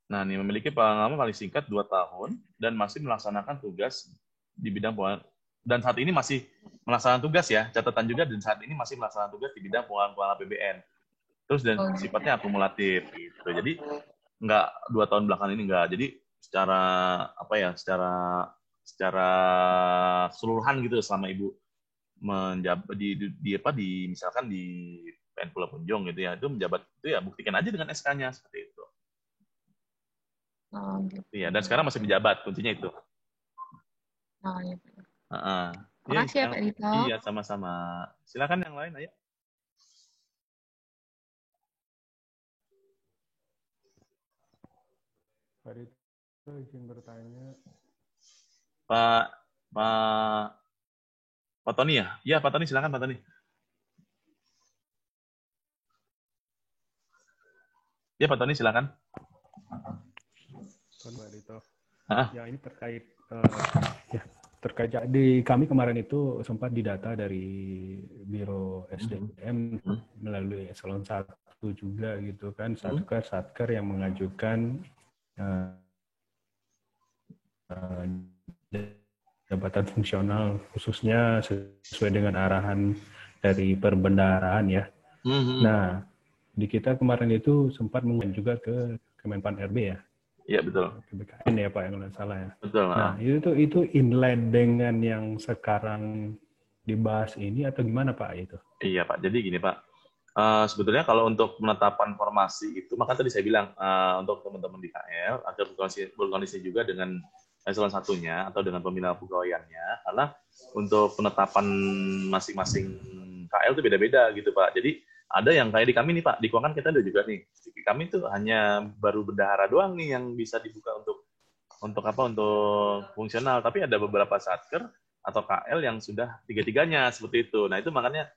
Nah, ini memiliki pengalaman paling singkat 2 tahun dan masih melaksanakan tugas di bidang keuangan. Dan saat ini masih melaksanakan tugas ya. Catatan juga, dan saat ini masih melaksanakan tugas di bidang keuangan APBN. Terus dan sifatnya akumulatif gitu. Jadi nggak 2 tahun belakangan ini nggak. Jadi secara apa ya? Secara keseluruhan gitu selama Ibu menjabat di misalkan di PN Pulau Punjung gitu ya. Itu menjabat itu ya buktikan aja dengan SK-nya seperti itu. Oh, gitu. Iya, dan sekarang masih menjabat, kuncinya itu. Oh, iya. Makasih ya Pak Dito. Iya, sama-sama. Silakan yang lain, ayo. Pak Dito izin bertanya. Pak Tony ya? Iya, Pak Tony, silakan Pak Tony. Ya, Pak Tony, silakan. Pak Dito. Ya, ini terkait di kami kemarin itu sempat didata dari Biro SDM melalui eselon 1 juga gitu kan, satker yang mengajukan jabatan fungsional khususnya sesuai dengan arahan dari perbendaharaan ya. Nah, di kita kemarin itu sempat mengajukan juga ke Kemenpan RB ya. Iya, betul. PBKN ya Pak, yang nggak salah ya. Betul. Nah, itu inline dengan yang sekarang dibahas ini atau gimana Pak itu? Iya Pak, jadi gini Pak. Sebetulnya kalau untuk penetapan formasi itu, maka tadi saya bilang untuk teman-teman di KL agar berkondisi juga dengan eselon 1-nya atau dengan pembinaan pegawaiannya, karena untuk penetapan masing-masing KL itu beda-beda gitu Pak. Jadi ada yang kayak di kami nih Pak, di keuangan kita ada juga nih. Di kami tuh hanya baru bendahara doang nih yang bisa dibuka untuk fungsional, tapi ada beberapa satker atau KL yang sudah tiga-tiganya seperti itu. Nah, itu makanya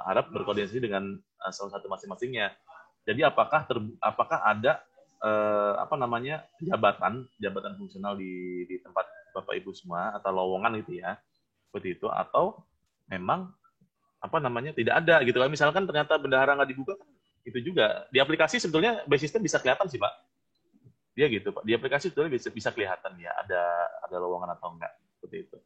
harap berkoordinasi dengan salah satu masing-masingnya. Jadi apakah ada jabatan fungsional di tempat Bapak Ibu semua atau lowongan gitu ya. Seperti itu, atau memang tidak ada gitu kan. Misalkan ternyata bendahara nggak dibuka, itu juga di aplikasi sebetulnya basisnya bisa kelihatan sih Pak. Dia gitu Pak. Di aplikasi sebetulnya bisa kelihatan ya ada lowongan atau enggak, seperti itu.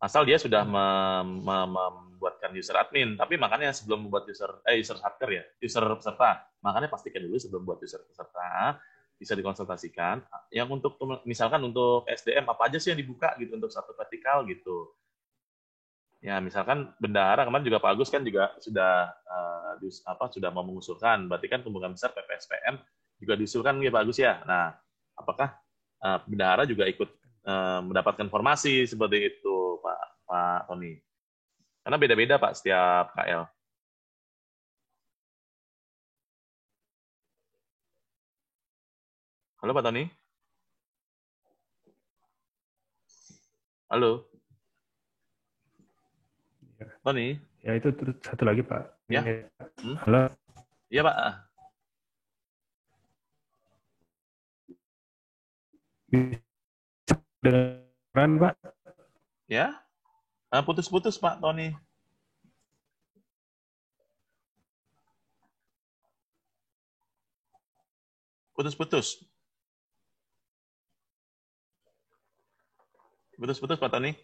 Asal dia sudah membuatkan user admin, tapi makanya sebelum membuat user satker ya, user peserta, makanya pastikan dulu sebelum buat user peserta bisa dikonsultasikan. Yang untuk misalkan untuk SDM apa aja sih yang dibuka gitu untuk satu vertikal gitu. Ya, misalkan bendahara kemarin juga Pak Agus kan juga sudah sudah mau mengusulkan, berarti kan kemungkinan besar PPSPM juga diusulkan ya Pak Agus ya. Nah, apakah bendahara juga ikut mendapatkan formasi seperti itu Pak Tony? Karena beda-beda Pak setiap KL. Halo Pak Tony? Halo? Tony? Ya, itu satu lagi Pak. Ya. Halo? Iya Pak. Bisa dengeran, Pak? Ya, putus-putus Pak Tony. Putus-putus. Putus-putus Pak Tony.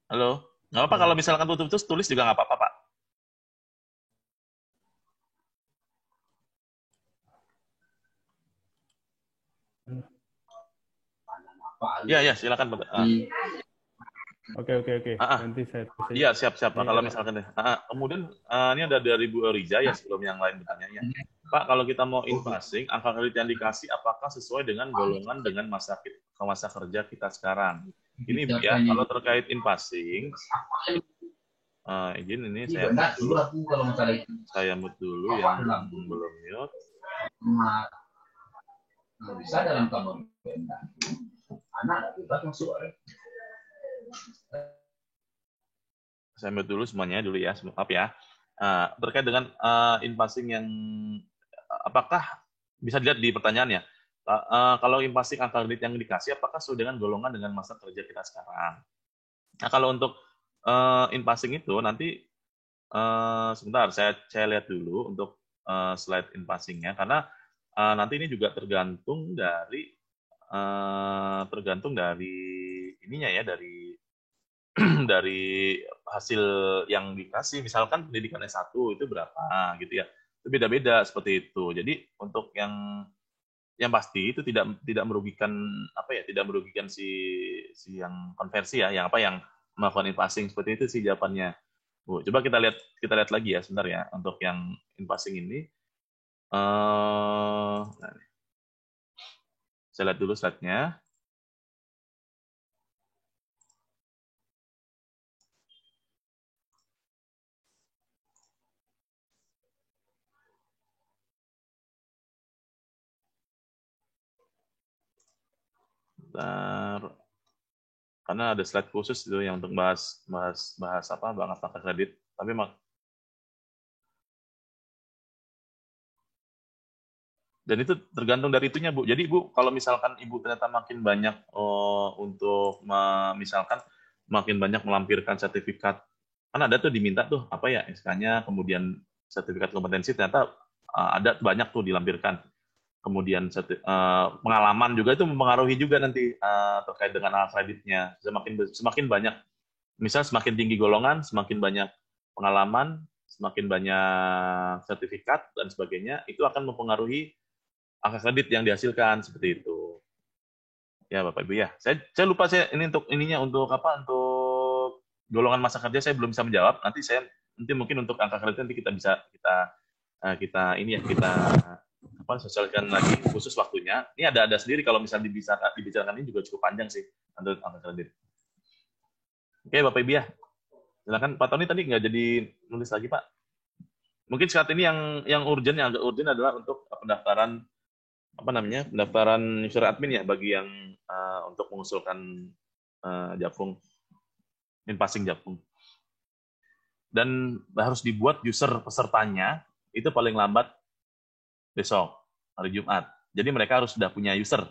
Halo, nggak apa-apa kalau misalkan putus-putus, tulis juga nggak apa-apa Pak. Ya, silakan Pak. Oke. Nanti saya tulis. Iya, siap Pak. Kalau misalkan deh. Kemudian ini ada dari Bu Riza ya sebelum yang lain bertanya ya. Pak, kalau kita mau in-passing, angka kredit yang dikasih apakah sesuai dengan golongan dengan masa kerja kita sekarang? Ini Bu ya, kalau terkait in-passing, izin ini saya mute dulu yang belum mute. Bisa dalam kamu anak bebas masuk. Saya mute dulu semuanya dulu ya, maaf ya. Terkait dengan in-passing yang apakah bisa dilihat di pertanyaannya, kalau in-passing angka kredit yang dikasih apakah sesuai dengan golongan dengan masa kerja kita sekarang? Nah, kalau untuk in-passing itu nanti sebentar saya lihat dulu untuk slide in-passingnya karena nanti ini juga tergantung dari ininya ya, dari dari hasil yang dikasih. Misalkan pendidikan S1 itu berapa gitu ya, itu beda-beda seperti itu. Jadi untuk yang pasti itu tidak merugikan tidak merugikan si yang konversi ya, yang melakukan in-passing seperti itu sih jawabannya Bu. Coba kita lihat lagi ya sebentar ya untuk yang in-passing ini. Saya lihat dulu slide-nya. Bentar. Karena ada slide khusus itu yang untuk bahas angka kredit. Tapi dan itu tergantung dari itunya Bu. Jadi Bu, kalau misalkan Ibu ternyata makin banyak misalkan makin banyak melampirkan sertifikat, kan ada tuh diminta tuh SK-nya, kemudian sertifikat kompetensi ternyata ada banyak tuh dilampirkan. Kemudian pengalaman juga itu mempengaruhi juga nanti terkait dengan angka kreditnya. Semakin banyak, misal semakin tinggi golongan, semakin banyak pengalaman, semakin banyak sertifikat dan sebagainya, itu akan mempengaruhi angka kredit yang dihasilkan seperti itu. Ya Bapak Ibu ya. Saya lupa ini untuk golongan masa kerja saya belum bisa menjawab. Nanti mungkin untuk angka kredit nanti kita bisa sosialkan lagi khusus waktunya. Ini ada sendiri kalau misalnya dibicarakan ini juga cukup panjang sih untuk angka kredit. Oke Bapak Ibu ya. Silakan Pak Tony tadi nggak jadi nulis lagi Pak. Mungkin saat ini yang agak urgent adalah untuk pendaftaran user admin ya bagi yang untuk mengusulkan Japung, in-passing Japung. Dan harus dibuat user pesertanya itu paling lambat besok, hari Jumat. Jadi mereka harus sudah punya user,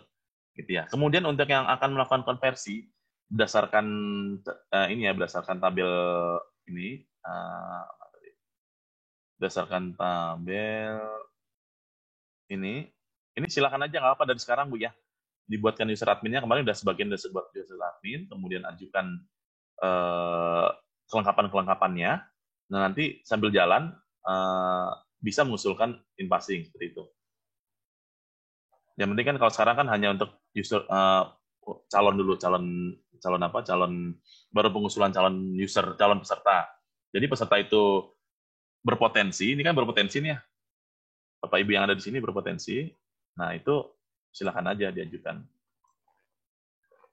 gitu ya. Kemudian untuk yang akan melakukan konversi berdasarkan berdasarkan tabel ini, berdasarkan tabel ini silakan aja nggak apa dari sekarang Bu ya. Dibuatkan user adminnya, kemarin udah sebagian user admin, kemudian ajukan kelengkapan-kelengkapannya. Nah, nanti sambil jalan bisa mengusulkan in-passing seperti itu. Yang penting kan kalau sekarang kan hanya untuk user calon baru pengusulan calon peserta. Jadi peserta itu berpotensi, ini kan berpotensi nih ya. Bapak Ibu yang ada di sini berpotensi. Nah, itu silakan aja diajukan.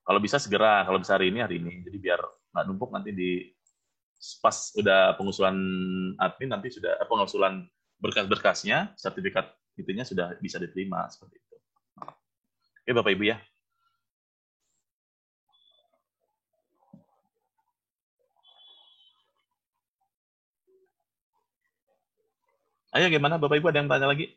Kalau bisa segera, kalau bisa hari ini. Jadi biar nggak numpuk nanti pas udah pengusulan admin, nanti sudah pengusulan berkas-berkasnya, sertifikat itunya sudah bisa diterima seperti itu. Oke Bapak Ibu ya. Ayo gimana Bapak Ibu, ada yang tanya lagi?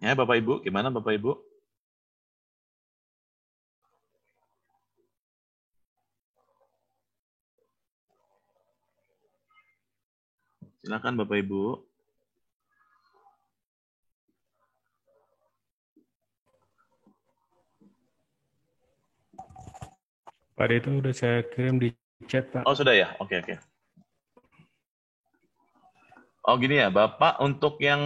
Ya Bapak Ibu, gimana Bapak Ibu? Silakan Bapak Ibu. Pak, itu udah saya kirim di chat, Pak. Oh sudah ya, oke. Oh gini ya, Bapak untuk yang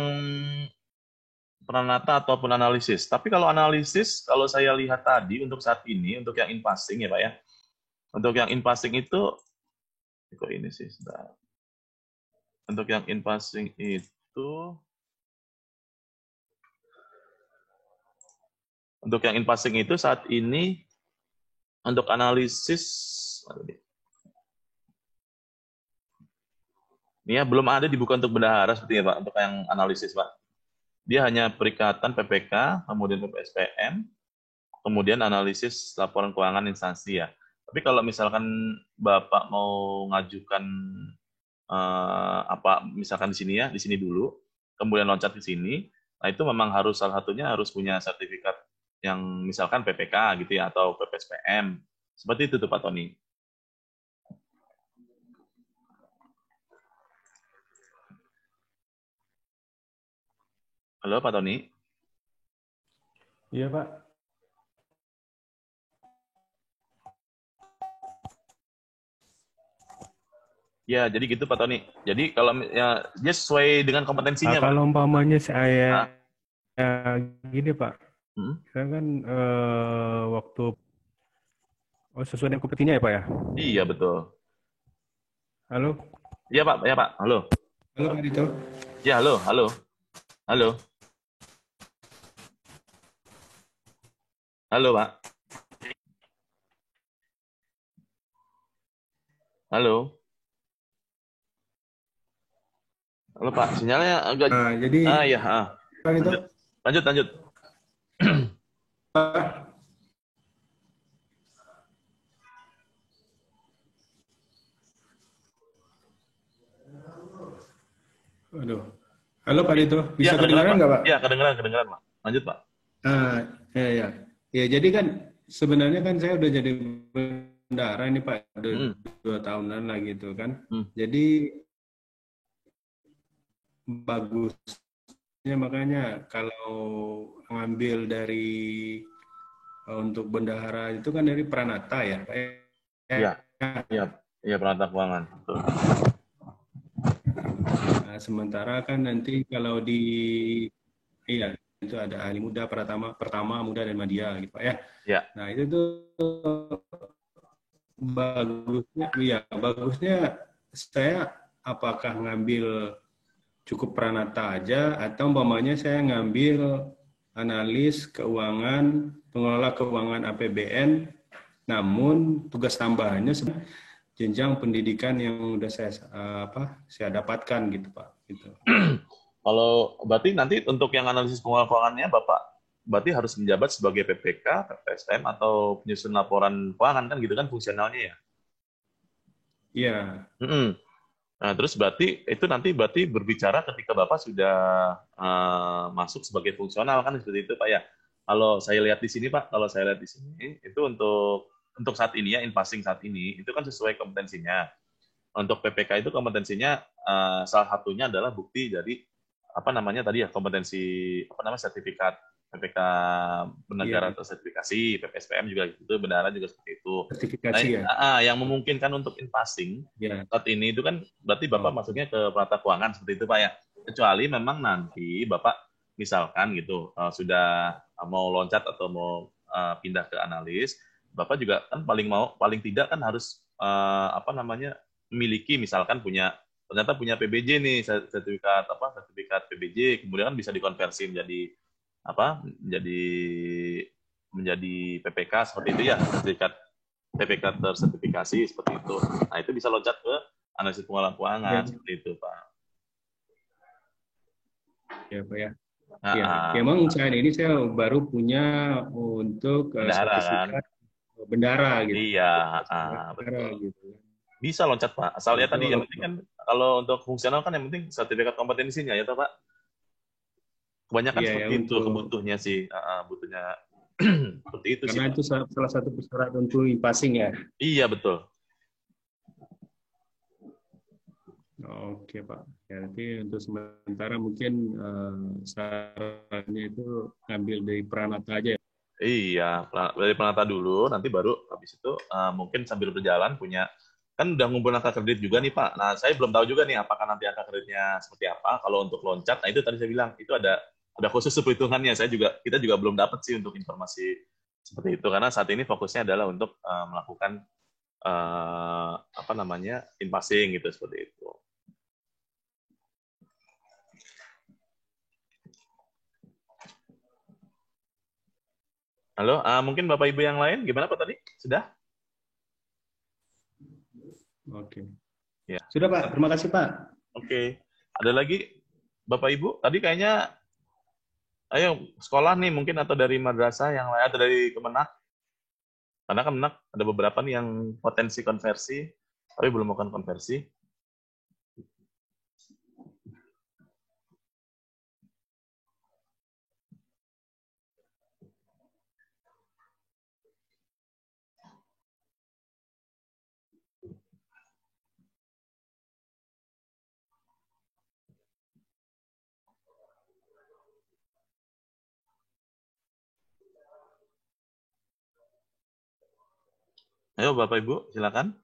pranata ataupun analisis. Tapi kalau analisis, kalau saya lihat tadi untuk saat ini, untuk yang in-passing ya Pak ya. Untuk yang in-passing itu, kok ini sih, sebentar. Untuk yang in-passing itu, saat ini, untuk analisis, ini ya belum ada di buku untuk bendahara sepertinya Pak, untuk yang analisis Pak. Dia hanya perikatan PPK, kemudian PPSPM, kemudian analisis laporan keuangan instansi ya. Tapi kalau misalkan Bapak mau ngajukan misalkan di sini ya, di sini dulu, kemudian loncat ke sini, nah itu memang harus salah satunya harus punya sertifikat yang misalkan PPK gitu ya atau PPSPM. Seperti itu tuh Pak Tony. Halo Pak Tony. Iya Pak. Ya, jadi gitu Pak Tony. Jadi kalau ya, dia sesuai dengan kompetensinya Pak. Kalau umpamanya saya gini Pak, saya kan waktu sesuai dengan kompetensinya ya Pak ya? Iya betul. Halo? Iya Pak, halo. Halo Pak Dito. Ya, halo. Halo. Halo Pak. Halo. Halo Pak, sinyalnya agak. Jadi. Iya. Pak Dito. Lanjut. Aduh. Halo Pak Dito, bisa kedengaran nggak Pak? Iya, kedengaran Pak. Lanjut Pak. Ya, jadi kan sebenarnya kan saya udah jadi bendahara ini Pak, udah 2 tahunan lah gitu kan. Jadi bagusnya makanya kalau ngambil dari untuk bendahara itu kan dari Pranata ya Pak. Iya Pranata Keuangan. Betul. Nah, sementara kan nanti kalau itu ada ahli muda pertama muda dan madya gitu Pak ya. Iya. Nah, itu tuh bagusnya saya apakah ngambil cukup Pranata aja atau umpamanya saya ngambil analis keuangan, pengelola keuangan APBN, namun tugas tambahannya jenjang pendidikan yang udah saya dapatkan gitu Pak. Gitu. Kalau berarti nanti untuk yang analisis pengelolaan keuangannya Bapak berarti harus menjabat sebagai PPK, PPSM atau penyusun laporan keuangan kan gitu kan fungsionalnya ya? Iya. Nah, terus berarti itu nanti berbicara ketika Bapak sudah masuk sebagai fungsional kan seperti itu Pak ya. Kalau saya lihat di sini Pak, itu untuk saat ini ya, in-passing saat ini itu kan sesuai kompetensinya. Untuk PPK itu kompetensinya salah satunya adalah bukti dari kompetensi sertifikat PPK bernegara atau sertifikasi, PPSPM juga gitu, bendahara juga seperti itu. Sertifikasi yang memungkinkan untuk in-passing saat ini itu kan berarti Bapak masuknya ke Pranata Keuangan seperti itu Pak ya. Kecuali memang nanti Bapak misalkan gitu sudah mau loncat atau mau pindah ke analis, Bapak juga kan paling tidak kan harus memiliki misalkan punya ternyata punya PBJ nih, sertifikat PBJ, kemudian kan bisa dikonversi menjadi PPK seperti itu ya, sertifikat PPK tersertifikasi seperti itu. Nah, itu bisa loncat ke analisis pengolahan keuangan seperti itu, Pak. Ya, Pak ya. Ya, memang saat ini saya baru punya untuk sertifikat bendara gitu. Iya, betul. Gitu. Bisa loncat, Pak. Asal ya tadi yang penting kan kalau untuk fungsional kan yang penting sertifikat kompetensinya ya, Pak. Kebanyakan seperti itu kebutuhnya sih, butuhnya seperti itu. Karena sih, itu salah satu syarat untuk passing ya. Iya, betul. Oke, Pak. Ya, nanti untuk sementara mungkin sarannya itu ngambil dari Pranata aja ya? Iya, dari Pranata dulu, nanti baru habis itu mungkin sambil berjalan punya, kan udah ngumpulin angka kredit juga nih, Pak. Nah, saya belum tahu juga nih apakah nanti angka kreditnya seperti apa. Kalau untuk loncat, nah itu tadi saya bilang, itu ada khusus perhitungannya. Kita juga belum dapat sih untuk informasi seperti itu, karena saat ini fokusnya adalah untuk melakukan in-passing gitu, seperti itu. Halo, mungkin Bapak Ibu yang lain gimana Pak tadi? Sudah? Oke. Ya. Sudah Pak, terima kasih Pak. Oke. Ada lagi Bapak Ibu? Tadi kayaknya ayo sekolah nih mungkin atau dari madrasah yang lain atau dari Kemenak. Karena Kemenak ada beberapa nih yang potensi konversi, tapi belum melakukan konversi. Ayo Bapak Ibu, silakan.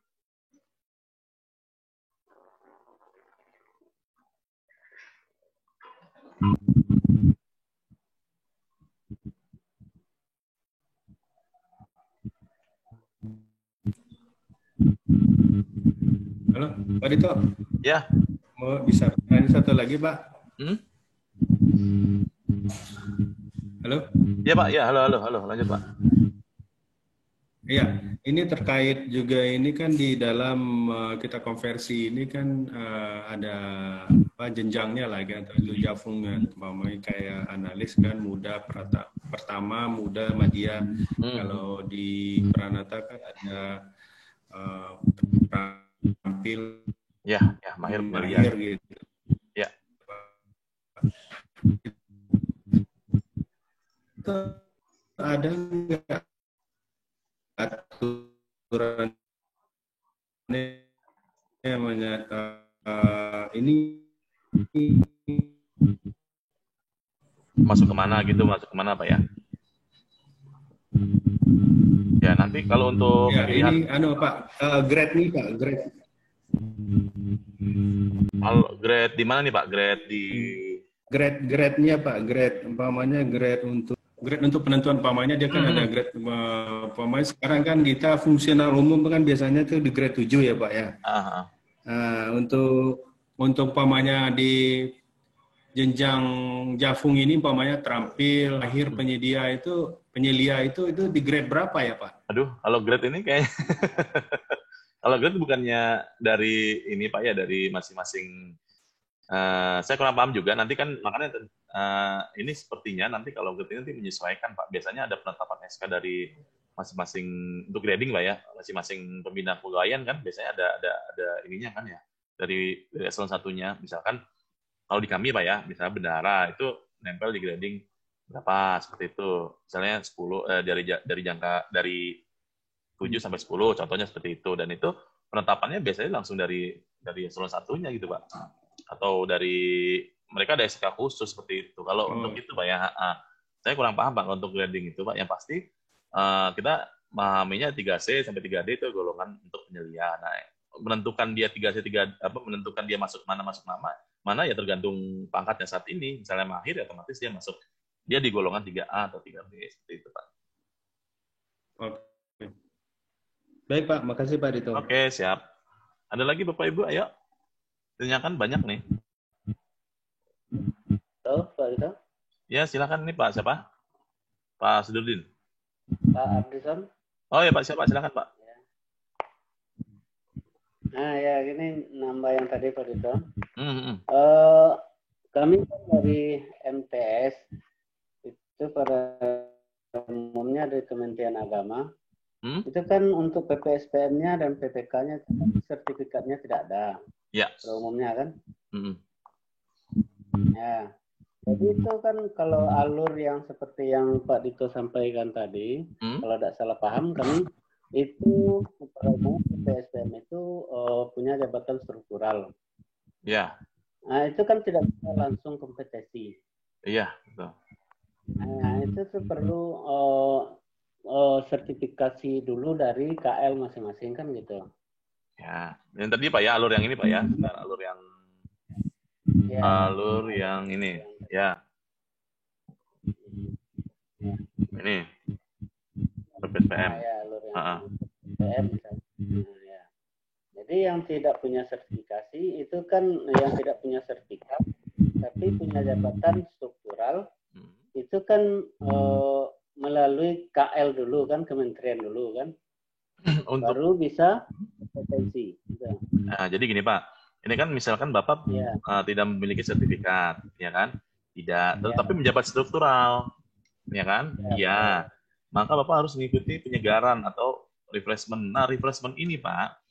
Halo, Pak Dito. Ya. Mau bisa tanya satu lagi, Pak? Halo? Ya Pak, ya halo, lanjut Pak. Iya, ini terkait juga ini kan di dalam kita konversi ini kan ada jenjangnya lah kan, atau jafungan, kayak analis kan muda pertama, muda, madya. Kalau di Pranata kan ada tampil, mahir gitu. Ya. Itu ada nggak aturan ini masuk kemana Pak ya? Ya nanti kalau untuk ya, pilihan ini Pak, grade nih Pak, grade. Kalau grade di mana nih Pak? Grade-nya Pak, grade umpamanya grade untuk penentuan umpamanya dia kan ada grade umpamanya sekarang kan kita fungsional umum kan biasanya tuh di grade 7 ya Pak ya. Untuk umpamanya di jenjang Jafung ini umpamanya terampil, akhir penyelia itu di grade berapa ya Pak? Aduh, kalau grade ini kayak kalau grade bukannya dari ini Pak ya, dari masing-masing. Saya kurang paham juga. Nanti kan makanya ini sepertinya nanti kalau grade ini nanti menyesuaikan Pak. Biasanya ada penetapan SK dari masing-masing untuk grading Pak ya. Masing-masing pembina kepegawaian kan biasanya ada ininya kan ya. Dari eselon 1-nya. Misalkan kalau di kami Pak ya, misalnya bendahara itu nempel di grading berapa seperti itu. Misalnya 10 dari 7 sampai 10 contohnya seperti itu, dan itu penetapannya biasanya langsung dari eselon 1-nya gitu Pak. Atau dari mereka ada SK khusus seperti itu. Kalau untuk itu Pak ya, saya kurang paham Pak untuk grading itu Pak. Yang pasti kita memahaminya 3C sampai 3D itu golongan untuk penyelia. Nah, menentukan dia 3C menentukan dia masuk mana ya tergantung pangkatnya saat ini. Misalnya mahir ya otomatis dia di golongan 3A atau 3B seperti itu Pak. Oke. Baik Pak, makasih Pak Dito. Oke, siap. Ada lagi Bapak Ibu, ayo. Tanyakan banyak nih. Pak Rito? Ya, silakan nih Pak. Siapa? Pak Sudurdin. Pak Ardison? Oh ya Pak, siapa? Silakan Pak. Nah ya, ini nambah yang tadi Pak Rito. Kami kan dari MTS itu pada umumnya dari Kementerian Agama. Itu kan untuk PPSPM-nya dan PPK-nya sertifikatnya tidak ada. Ya. Pada umumnya kan. Ya. Jadi itu kan kalau alur yang seperti yang Pak Dito sampaikan tadi, kalau tidak salah paham kami itu pada umumnya PPSPM itu punya jabatan struktural. Ya. Nah, itu kan tidak bisa langsung kompetensi. Iya, betul. Nah, itu tuh perlu sertifikasi dulu dari KL masing-masing kan gitu. Ya, yang tadi Pak ya, alur yang ini Pak ya, alur yang ini, ya. Ini PPSPM. Ya, alur yang PPSPM misalnya. Ya. Jadi yang tidak punya sertifikasi itu kan yang tidak punya sertifikat tapi punya jabatan struktural itu kan melalui KL dulu kan, kementerian dulu kan, baru bisa kompetensi. Gitu. Nah, jadi gini Pak, ini kan misalkan Bapak tidak memiliki sertifikat, ya kan? Tidak, tapi menjabat struktural, ya kan? Iya. Maka Bapak harus mengikuti penyegaran atau refreshment. Nah, refreshment ini Pak,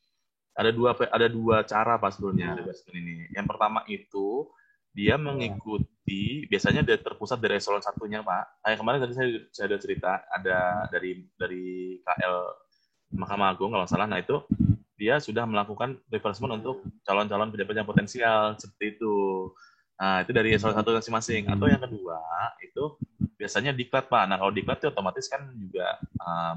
ada dua cara Pak sebenarnya refreshment ini. Yang pertama itu dia mengikuti, biasanya dia terpusat dari eselon 1-nya Pak. Kayak kemarin tadi saya ada cerita, ada dari KL Mahkamah Agung kalau salah. Nah itu dia sudah melakukan refreshment untuk calon-calon pejabat yang potensial seperti itu. Nah itu dari eselon 1 masing-masing. Atau yang kedua itu biasanya diklat Pak. Nah kalau diklat itu otomatis kan juga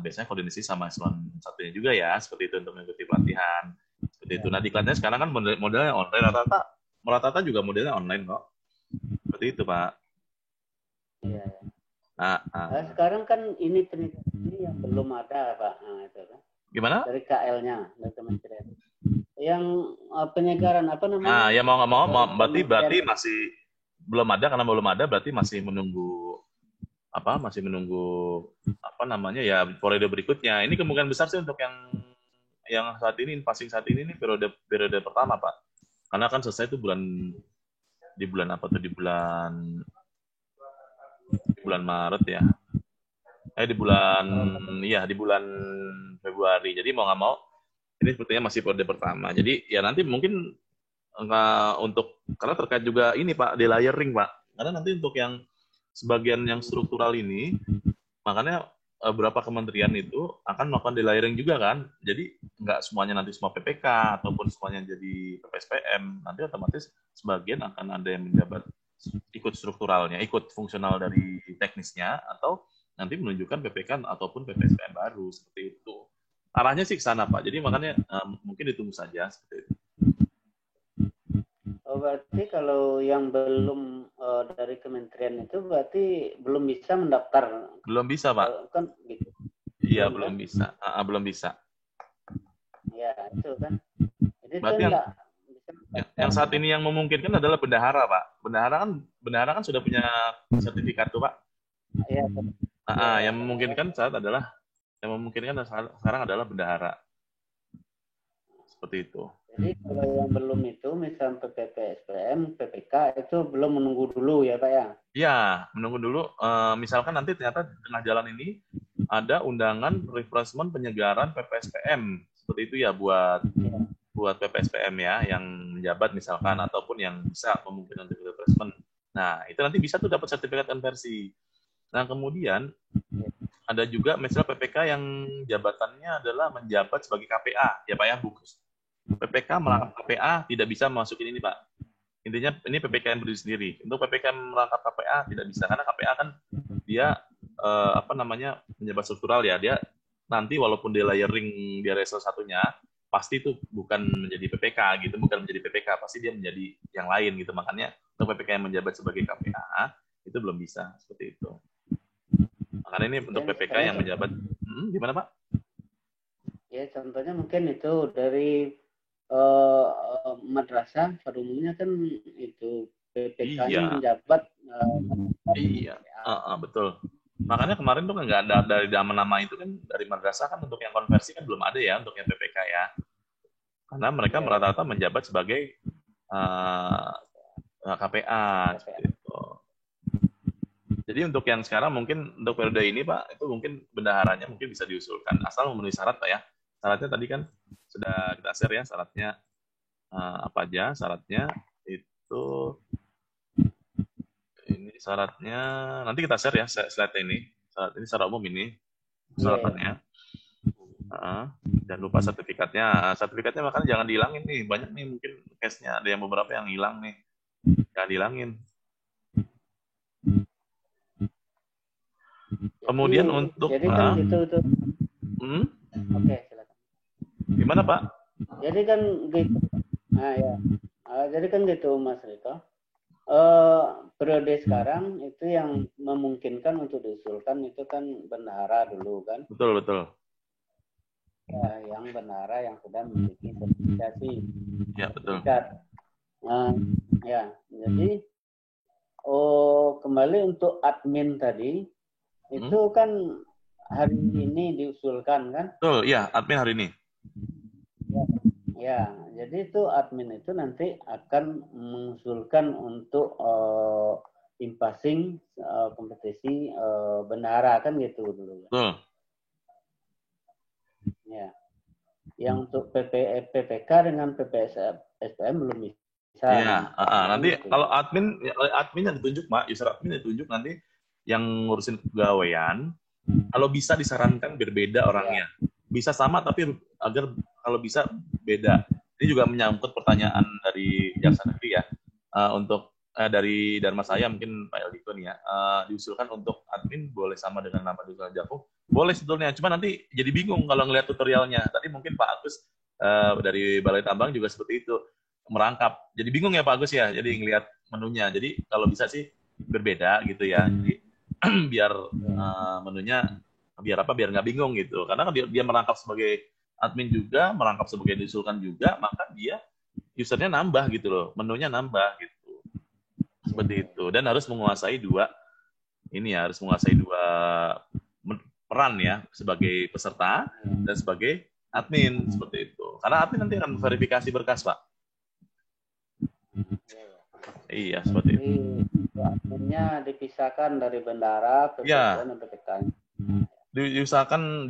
biasanya koordinasi sama eselon 1-nya juga ya, seperti itu untuk mengikuti pelatihan. Seperti itu. Nah diklatnya sekarang kan modelnya online, rata-rata juga modelnya online kok. Seperti itu Pak. Iya. Nah, sekarang kan ini yang belum ada Pak. Nah, itu kan. Gimana? Dari KL-nya, dari kementerian. Yang penyegaran apa namanya? Nah, ya mau nggak mau, berarti masih belum ada, karena belum ada berarti masih menunggu apa namanya ya periode berikutnya. Ini kemungkinan besar sih untuk yang saat ini passing saat ini periode pertama Pak. Karena kan selesai itu di bulan Maret ya. Di bulan Februari. Jadi mau nggak mau ini sepertinya masih periode pertama. Jadi ya nanti mungkin karena terkait juga ini Pak, delayering Pak. Karena nanti untuk yang sebagian yang struktural ini, makanya beberapa kementerian itu akan melakukan delayering juga kan. Jadi nggak semuanya nanti semua PPK ataupun semuanya jadi PPSPM. Nanti otomatis sebagian akan ada yang menjabat ikut strukturalnya, ikut fungsional dari teknisnya, atau nanti menunjukkan PPK ataupun PPSPM baru seperti itu. Arahnya sih ke sana Pak. Jadi makanya mungkin ditunggu saja seperti itu. Oh, berarti kalau yang belum dari kementerian itu berarti belum bisa mendaftar. Belum bisa Pak. Kan gitu. Iya belum bisa. Belum bisa. Ya itu kan. Jadi berarti yang saat ini yang memungkinkan adalah bendahara Pak. Bendahara kan sudah punya sertifikat tuh Pak. Iya. Yang memungkinkan sekarang adalah bendahara. Seperti itu. Jadi kalau yang belum itu, misalnya PPSPM, PPK, itu belum menunggu dulu ya Pak ya? Iya, menunggu dulu. Misalkan nanti ternyata di tengah jalan ini ada undangan refreshment penyegaran PPSPM. Seperti itu ya buat PPSPM ya, yang menjabat misalkan, ataupun yang bisa memungkinkan untuk refreshment. Nah, itu nanti bisa tuh dapat sertifikat konversi. Nah, kemudian ada juga misalnya PPK yang jabatannya adalah menjabat sebagai KPA. Ya Pak ya, Bukus. PPK merangkap KPA tidak bisa masukin ini Pak. Intinya ini PPK yang berdiri sendiri. Untuk PPK merangkap KPA tidak bisa, karena KPA kan dia menjabat struktural ya. Dia nanti walaupun dia layering di eselon 1-nya, pasti itu bukan menjadi PPK gitu, bukan menjadi PPK, pasti dia menjadi yang lain gitu. Makanya untuk PPK yang menjabat sebagai KPA itu belum bisa seperti itu. Makanya ini untuk PPK yang menjabat gimana Pak? Ya contohnya mungkin itu dari madrasah pada umumnya kan itu PPK-nya Iya. menjabat. Iya, betul. Makanya kemarin tuh kan nggak ada dari nama itu kan dari madrasah kan untuk yang konversi kan belum ada ya untuk yang PPK ya. Karena mereka rata-rata menjabat sebagai KPA seperti itu. Jadi untuk yang sekarang mungkin untuk periode ini Pak, itu mungkin bendaharanya mungkin bisa diusulkan asal memenuhi syarat Pak ya. Syaratnya tadi kan sudah kita share ya syaratnya apa aja syaratnya itu. Ini syaratnya nanti kita share ya slide ini. Syarat ini secara umum ini syaratannya. Dan lupa sertifikatnya. Sertifikatnya makanya jangan dihilangin nih. Banyak nih mungkin case-nya ada yang beberapa yang hilang nih. Jangan dihilangin. Kemudian untuk jadi kan gitu tuh. Oke, silakan. Gimana Pak? Jadi kan gitu. Nah ya. Jadi kan gitu Mas Rito. Periode sekarang itu yang memungkinkan untuk diusulkan itu kan bendahara dulu kan. Betul, betul. Ya, yang bendahara yang sudah memiliki sertifikasi. Ya, betul. Ya, jadi kembali untuk admin tadi itu kan hari ini diusulkan kan? Betul, iya, admin hari ini. Ya, jadi itu admin itu nanti akan mengusulkan untuk impasing kompetisi bendahara kan gitu dulu. Betul. Ya, yang untuk PPK dengan PPSPM belum bisa. Iya, nanti gitu. Kalau admin yang ditunjuk Pak, user admin yang ditunjuk nanti yang ngurusin kepegawaian, kalau bisa disarankan berbeda orangnya. Bisa sama tapi agar kalau bisa beda. Ini juga menyangkut pertanyaan dari Jaksa Negeri ya. Untuk dari Dharma saya mungkin Pak Eldiko nih ya. Diusulkan untuk admin boleh sama dengan nama diusulkan Jakung. Boleh sebetulnya. Cuma nanti jadi bingung kalau ngelihat tutorialnya. Tadi mungkin Pak Agus dari Balai Tambang juga seperti itu. Merangkap. Jadi bingung ya Pak Agus ya. Jadi ngelihat menunya. Jadi kalau bisa sih berbeda gitu ya. Jadi biar menunya biar nggak bingung gitu. Karena dia merangkap sebagai admin juga, merangkap sebagai diusulkan juga, maka dia usernya nambah gitu loh, menunya nambah gitu. Seperti itu. Dan harus menguasai dua peran ya, sebagai peserta dan sebagai admin seperti itu. Karena admin nanti akan verifikasi berkas, Pak. Iya, seperti itu. Adminnya dipisahkan dari bendahara, PPK dan PPK. Diusahakan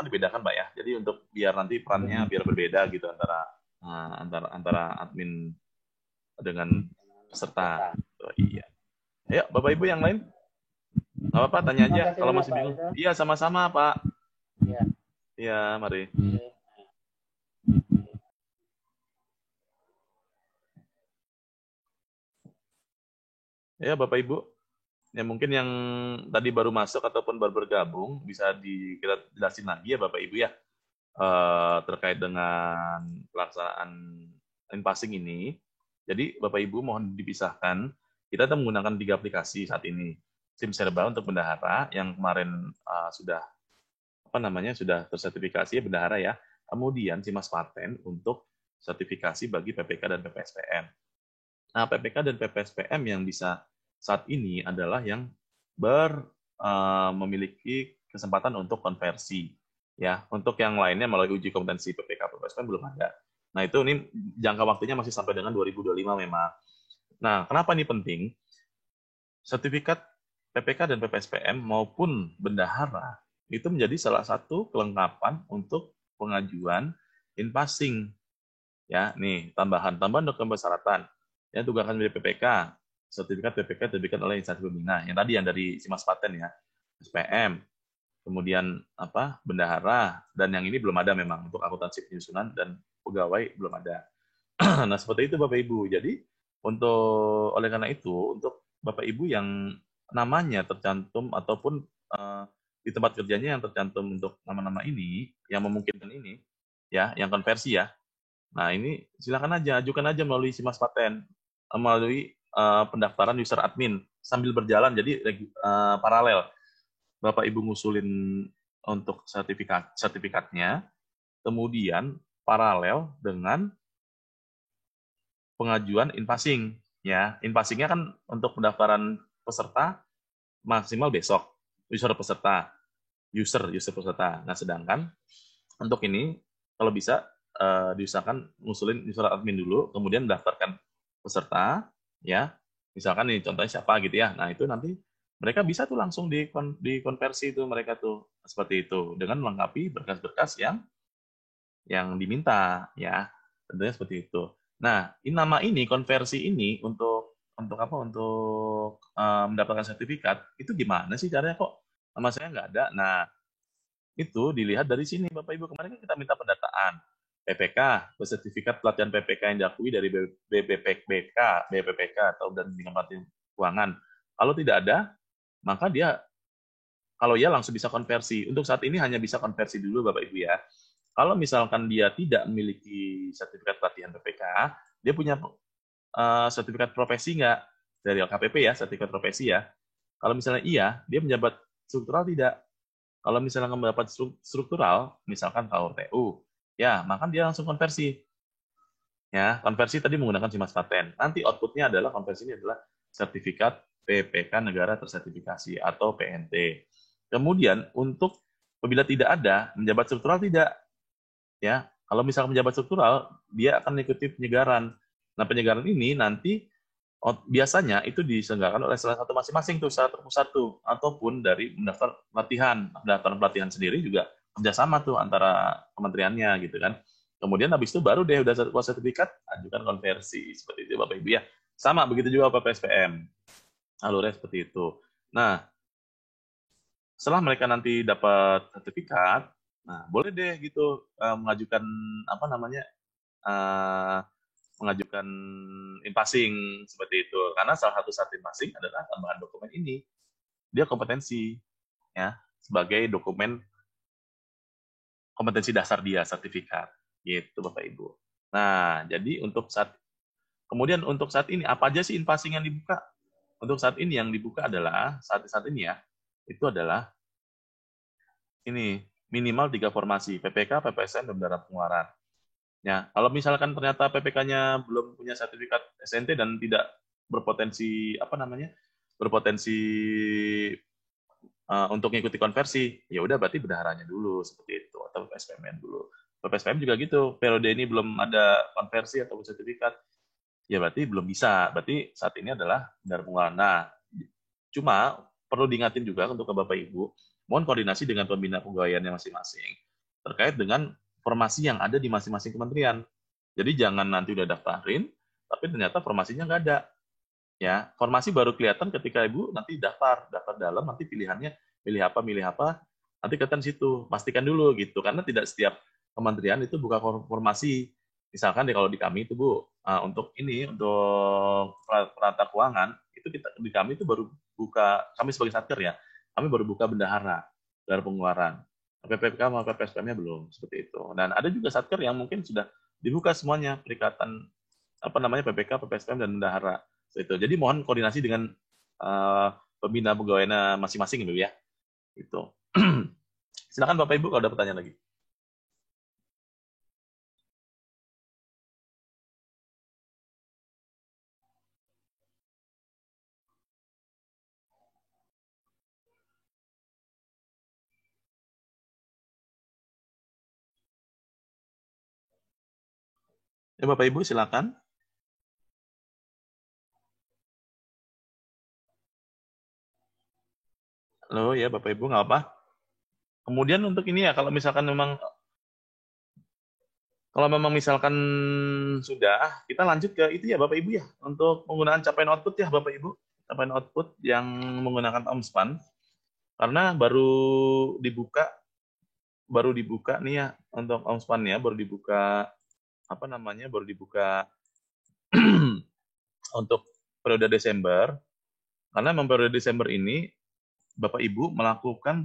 dibedakan Pak ya. Jadi untuk biar nanti perannya biar berbeda gitu antara admin dengan peserta. Oh, iya. Ayo Bapak Ibu yang lain. Nggak apa-apa, tanya aja kalau masih bingung. Iya, sama-sama Pak. Iya. Iya, mari. Ya Bapak Ibu. Ya mungkin yang tadi baru masuk ataupun baru bergabung bisa kita jelasin lagi ya Bapak Ibu ya terkait dengan pelaksanaan in-passing ini. Jadi Bapak Ibu mohon dipisahkan. Kita menggunakan 3 aplikasi saat ini. SimSerba untuk bendahara yang kemarin sudah tersertifikasi bendahara ya. Kemudian SIMAS-Paten untuk sertifikasi bagi PPK dan PPSPM. Nah PPK dan PPSPM yang bisa saat ini adalah yang memiliki kesempatan untuk konversi. Ya, untuk yang lainnya melalui uji kompetensi PPK PPSPM belum ada. Nah, ini jangka waktunya masih sampai dengan 2025 memang. Nah, kenapa ini penting? Sertifikat PPK dan PPSPM maupun bendahara itu menjadi salah satu kelengkapan untuk pengajuan in-passing. Ya, nih tambahan dokumen persyaratan. Ya, tugasan dari PPK. Sertifikat PPK diberikan oleh instansi pembina. Yang tadi yang dari SIMAS-Paten ya, SPM, kemudian bendahara, dan yang ini belum ada memang untuk akuntansi penyusunan dan pegawai belum ada. Nah seperti itu Bapak Ibu. Jadi oleh karena itu untuk Bapak Ibu yang namanya tercantum ataupun di tempat kerjanya yang tercantum untuk nama-nama ini, yang memungkinkan ini, ya, yang konversi ya. Nah ini silakan aja, ajukan aja melalui SIMAS-Paten, melalui pendaftaran user admin sambil berjalan, jadi paralel. Bapak Ibu ngusulin untuk sertifikatnya, kemudian paralel dengan pengajuan in-passing. Ya, in-passingnya kan untuk pendaftaran peserta maksimal besok, user peserta. Nah, sedangkan untuk ini kalau bisa diusahakan ngusulin user admin dulu, kemudian mendaftarkan peserta, ya. Misalkan ini contohnya siapa gitu ya. Nah, itu nanti mereka bisa tuh langsung dikonversi tuh mereka tuh seperti itu dengan melengkapi berkas-berkas yang diminta, ya. Tentunya seperti itu. Nah, nama ini konversi ini untuk apa? Untuk mendapatkan sertifikat itu gimana sih caranya kok nama saya nggak ada? Nah, itu dilihat dari sini Bapak Ibu. Kemarin kan kita minta pendataan PPK, sertifikat pelatihan PPK yang diakui dari BPPK atau dan bimbingan pelatihan keuangan. Kalau tidak ada, maka dia kalau ya langsung bisa konversi. Untuk saat ini hanya bisa konversi dulu Bapak Ibu ya. Kalau misalkan dia tidak memiliki sertifikat pelatihan PPK, dia punya sertifikat profesi nggak? Dari LKPP ya, sertifikat profesi ya. Kalau misalnya iya, dia menjabat struktural tidak. Kalau misalnya mendapat struktural, misalkan KURTU, ya, maka dia langsung konversi. Ya, konversi tadi menggunakan SIMAS Paten. Nanti outputnya adalah konversi ini adalah sertifikat PPK negara tersertifikasi atau PNT. Kemudian untuk apabila tidak ada menjabat struktural tidak, ya. Kalau misalkan menjabat struktural, dia akan mengikuti penyegaran. Nah, penyegaran ini nanti biasanya itu diselenggarakan oleh salah satu masing-masing tuh secara terpusat tuh, ataupun dari pendaftar pelatihan sendiri juga kerjasama tuh antara kementeriannya gitu kan. Kemudian habis itu baru deh udah sertifikat ajukan konversi seperti itu Bapak Ibu ya. Sama begitu juga PPSPM. Alurnya seperti itu. Nah, setelah mereka nanti dapat sertifikat, nah boleh deh gitu mengajukan apa namanya mengajukan in-passing seperti itu. Karena salah satu syarat in-passing adalah tambahan dokumen ini. Dia kompetensi ya sebagai dokumen kompetensi dasar dia sertifikat gitu Bapak Ibu. Nah, jadi untuk saat ini apa aja sih in-passing yang dibuka? Untuk saat ini yang dibuka adalah saat ini ya, itu adalah ini minimal 3 formasi, PPK, PPSN, dan bendara pengeluaran. Ya, kalau misalkan ternyata PPK-nya belum punya sertifikat SNT dan tidak berpotensi untuk mengikuti konversi, ya udah berarti bendaharanya dulu seperti itu atau PPSPM dulu. PPSPM juga gitu, periode ini belum ada konversi atau sertifikat, ya berarti belum bisa. Berarti saat ini adalah bendahara pengeluaran. Nah, cuma perlu diingatin juga untuk ke Bapak Ibu, mohon koordinasi dengan pembina pegawaiannya masing-masing terkait dengan formasi yang ada di masing-masing kementerian. Jadi jangan nanti udah daftarin, tapi ternyata formasinya nggak ada. Ya, formasi baru kelihatan ketika Ibu nanti daftar dalam, nanti pilihannya milih apa, nanti kelihatan situ. Pastikan dulu gitu, karena tidak setiap kementerian itu buka formasi. Misalkan kalau di kami itu Bu, untuk perata keuangan, itu di kami itu baru buka, kami sebagai satker ya, kami baru buka bendahara pengeluaran. PPK sama PPSPM-nya belum seperti itu. Dan ada juga satker yang mungkin sudah dibuka semuanya perikatan PPK, PPSPM dan bendahara. Itu. Jadi mohon koordinasi dengan pembina pegawainya masing-masing Ibu ya. Itu. Silakan Bapak Ibu kalau ada pertanyaan lagi. Ya Bapak Ibu silakan. Halo ya Bapak Ibu nggak apa. Kemudian untuk ini ya kalau misalkan memang misalkan sudah, kita lanjut ke itu ya Bapak Ibu ya untuk penggunaan capaian output ya Bapak Ibu, capaian output yang menggunakan OMSPAN karena baru dibuka nih ya untuk OMSPAN ya baru dibuka untuk periode Desember. Karena memang periode Desember ini Bapak Ibu melakukan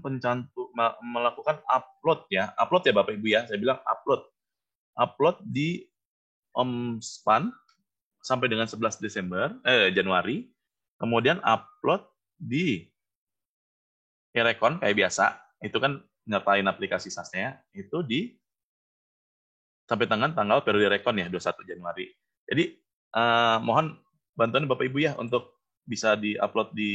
upload ya Bapak Ibu ya, saya bilang upload di OMSPAN sampai dengan 11 Januari, kemudian upload di e-recon kayak biasa, itu kan nyertain aplikasi SAS-nya, itu di sampai tanggal periode rekon ya 21 Januari. Jadi mohon bantuan Bapak Ibu ya untuk bisa di-upload di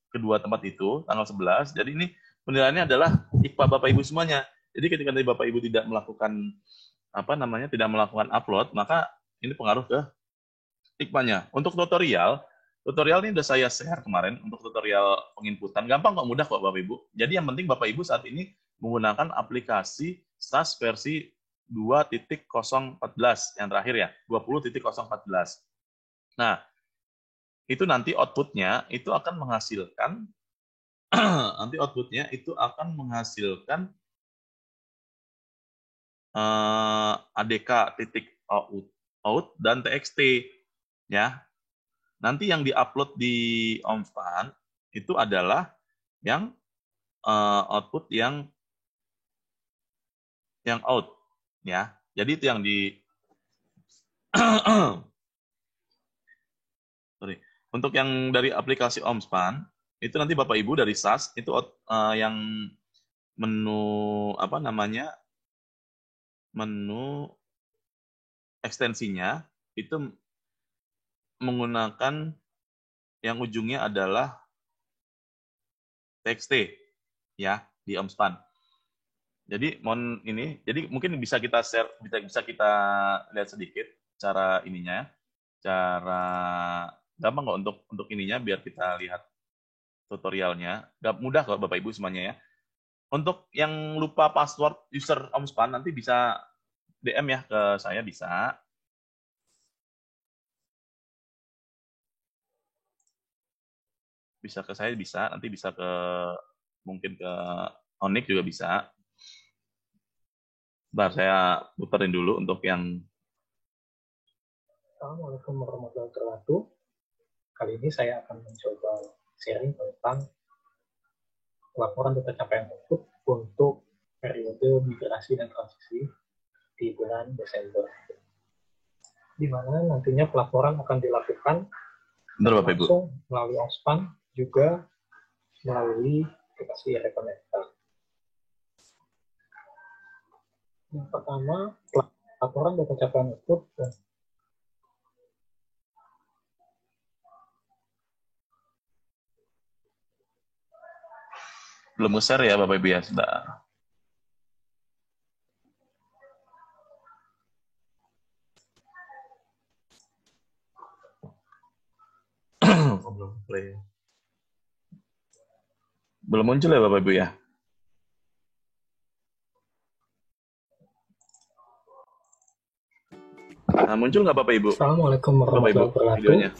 kedua tempat itu tanggal 11. Jadi ini penilaiannya adalah IKPA Bapak Ibu semuanya. Jadi ketika nanti Bapak Ibu tidak melakukan tidak melakukan upload, maka ini pengaruh ke IKPA-nya. Untuk tutorial ini udah saya share kemarin untuk tutorial penginputan. Gampang kok, mudah kok Bapak Ibu. Jadi yang penting Bapak Ibu saat ini menggunakan aplikasi SAS versi 2.014 yang terakhir ya, 20.014. Nah, itu nanti outputnya itu akan menghasilkan ADK titik out dan TXT ya. Nanti yang diupload di OMSPAN itu adalah yang output yang out ya. Jadi itu yang di sorry. Untuk yang dari aplikasi OMSPAN itu nanti Bapak Ibu dari SAS itu yang menu menu ekstensinya itu menggunakan yang ujungnya adalah TXT ya di OMSPAN. Jadi jadi mungkin bisa kita share, bisa kita lihat sedikit cara ininya, cara gampang kok untuk ininya biar kita lihat tutorialnya. Mudah kok Bapak Ibu semuanya ya. Untuk yang lupa password user OMSPAN nanti bisa DM ya ke saya bisa. Bisa ke saya bisa, nanti bisa ke mungkin ke Onik juga bisa. Bentar, saya puterin dulu untuk yang Assalamualaikum warahmatullahi wabarakatuh. Kali ini saya akan mencoba sharing tentang laporan data capaian output untuk periode migrasi dan transisi di bulan Desember, di mana nantinya pelaporan akan dilakukan langsung melalui OMSPAN, juga melalui aplikasi Reconnecta. Yang pertama, laporan data capaian output belum nge-share ya Bapak Ibu ya, sudah. Belum play. Belum muncul ya Bapak Ibu ya? Nah, muncul nggak Bapak Ibu? Assalamualaikum warahmatullahi wabarakatuh.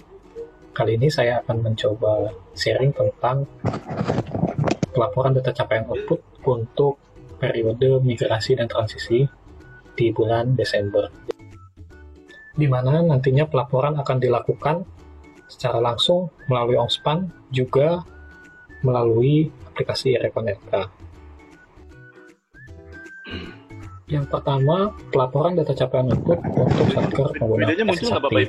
Kali ini saya akan mencoba sharing tentang pelaporan data capaian output untuk periode migrasi dan transisi di bulan Desember, di mana nantinya pelaporan akan dilakukan secara langsung melalui OMSPAN, juga melalui aplikasi Reconnecta. Yang pertama, pelaporan data capaian output untuk Satker pengguna aplikasi Sakti.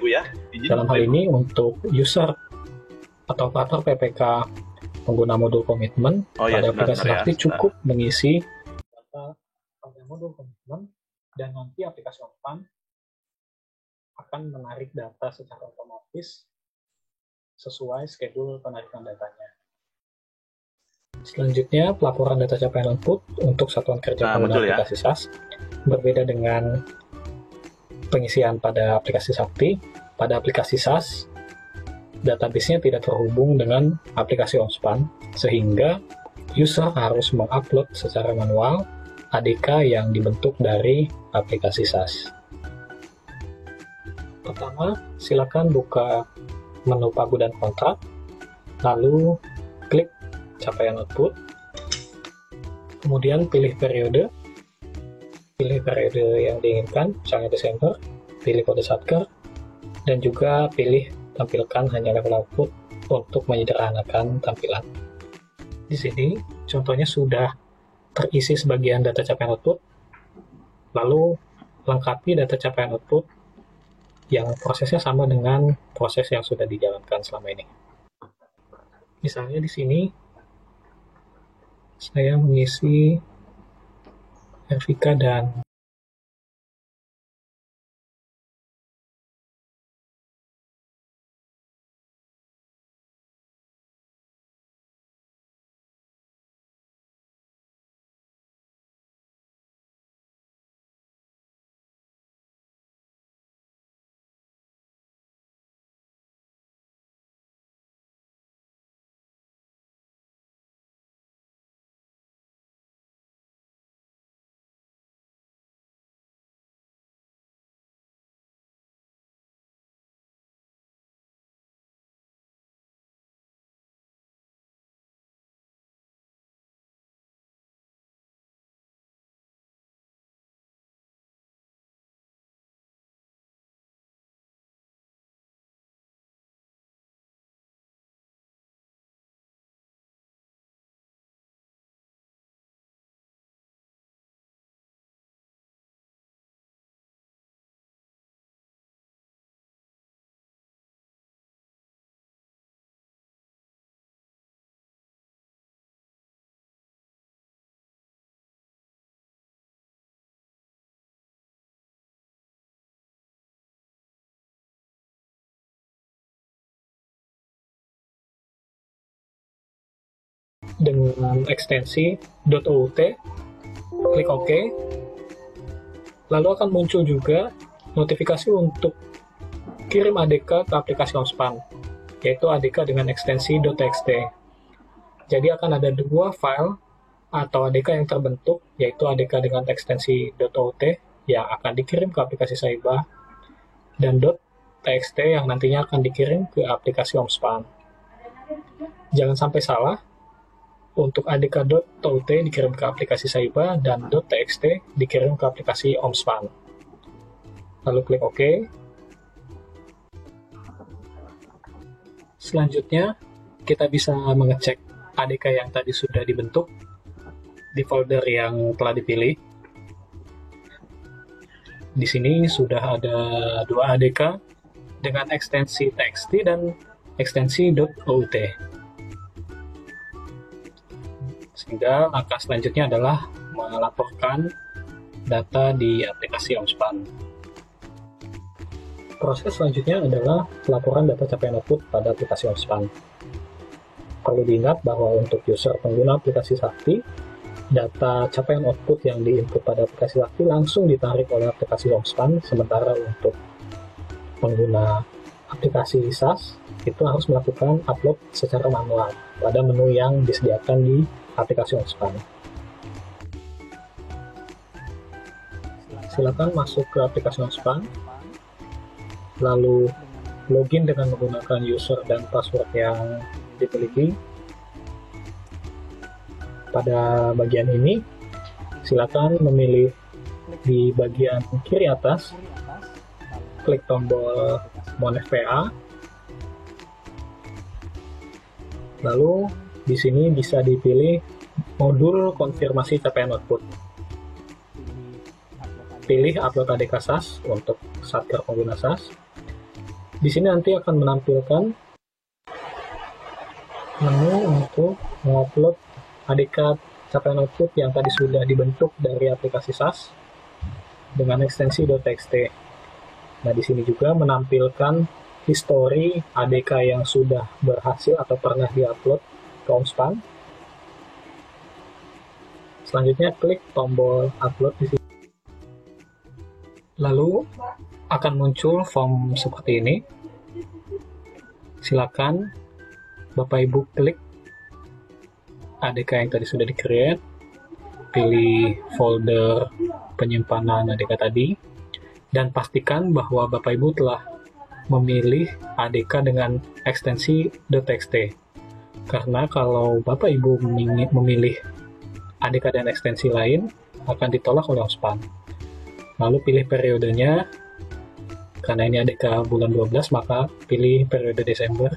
Dalam hal ini, untuk user atau operator PPK pengguna modul komitmen pada aplikasi Sakti cukup mengisi data pada modul komitmen, dan nanti aplikasi OMSPAN akan menarik data secara otomatis sesuai schedule penarikan datanya. Selanjutnya, pelaporan data capaian output untuk satuan kerja pengguna aplikasi SAS berbeda dengan pengisian pada aplikasi Sakti. Pada aplikasi SAS, database-nya tidak terhubung dengan aplikasi OMSPAN, sehingga user harus mengupload secara manual ADK yang dibentuk dari aplikasi SAS. Pertama, silakan buka menu pagu dan kontrak, lalu klik capaian output, kemudian pilih periode yang diinginkan, misalnya Desember, pilih kode Satker, dan juga pilih tampilkan hanya level output untuk menyederhanakan tampilan. Di sini contohnya sudah terisi sebagian data capaian output, lalu lengkapi data capaian output yang prosesnya sama dengan proses yang sudah dijalankan selama ini. Misalnya di sini saya mengisi RVK dan dengan ekstensi .oot, klik OK, lalu akan muncul juga notifikasi untuk kirim ADK ke aplikasi OmSpan, yaitu ADK dengan ekstensi .txt. Jadi akan ada dua file atau ADK yang terbentuk, yaitu ADK dengan ekstensi .oot yang akan dikirim ke aplikasi Saibah, dan .txt yang nantinya akan dikirim ke aplikasi OmSpan. Jangan sampai salah, untuk ADK.oot dikirim ke aplikasi Saibah dan .txt dikirim ke aplikasi OmSpan. Lalu klik OK. Selanjutnya, kita bisa mengecek ADK yang tadi sudah dibentuk di folder yang telah dipilih. Di sini sudah ada dua ADK dengan ekstensi txt dan ekstensi .oot. Sehingga langkah selanjutnya adalah melaporkan data di aplikasi OmSpan. Proses selanjutnya adalah pelaporan data capaian output pada aplikasi OmSpan. Perlu diingat bahwa untuk user pengguna aplikasi Sakti, data capaian output yang diinput pada aplikasi Sakti langsung ditarik oleh aplikasi OmSpan, sementara untuk pengguna aplikasi SaaS itu harus melakukan upload secara manual pada menu yang disediakan di aplikasi OmSpan. Silakan masuk ke aplikasi OmSpan, lalu login dengan menggunakan user dan password yang dimiliki. Pada bagian ini, silakan memilih di bagian kiri atas, klik tombol MonFPA, lalu di sini bisa dipilih modul konfirmasi capaian output. Pilih upload ADK SaaS untuk satker pengguna SaaS. Di sini nanti akan menampilkan menu untuk mengupload ADK capaian output yang tadi sudah dibentuk dari aplikasi SaaS dengan ekstensi .txt. Nah, di sini juga menampilkan histori ADK yang sudah berhasil atau pernah diupload ke OmSpan. Selanjutnya klik tombol upload di sini. Lalu akan muncul form seperti ini. Silakan Bapak Ibu klik ADK yang tadi sudah di-create, pilih folder penyimpanan ADK tadi, dan pastikan bahwa Bapak Ibu telah memilih ADK dengan ekstensi .txt. Karena kalau Bapak Ibu memilih ADK dan ekstensi lain, akan ditolak oleh OmSpan. Lalu pilih periodenya, karena ini ADK bulan 12, maka pilih periode Desember.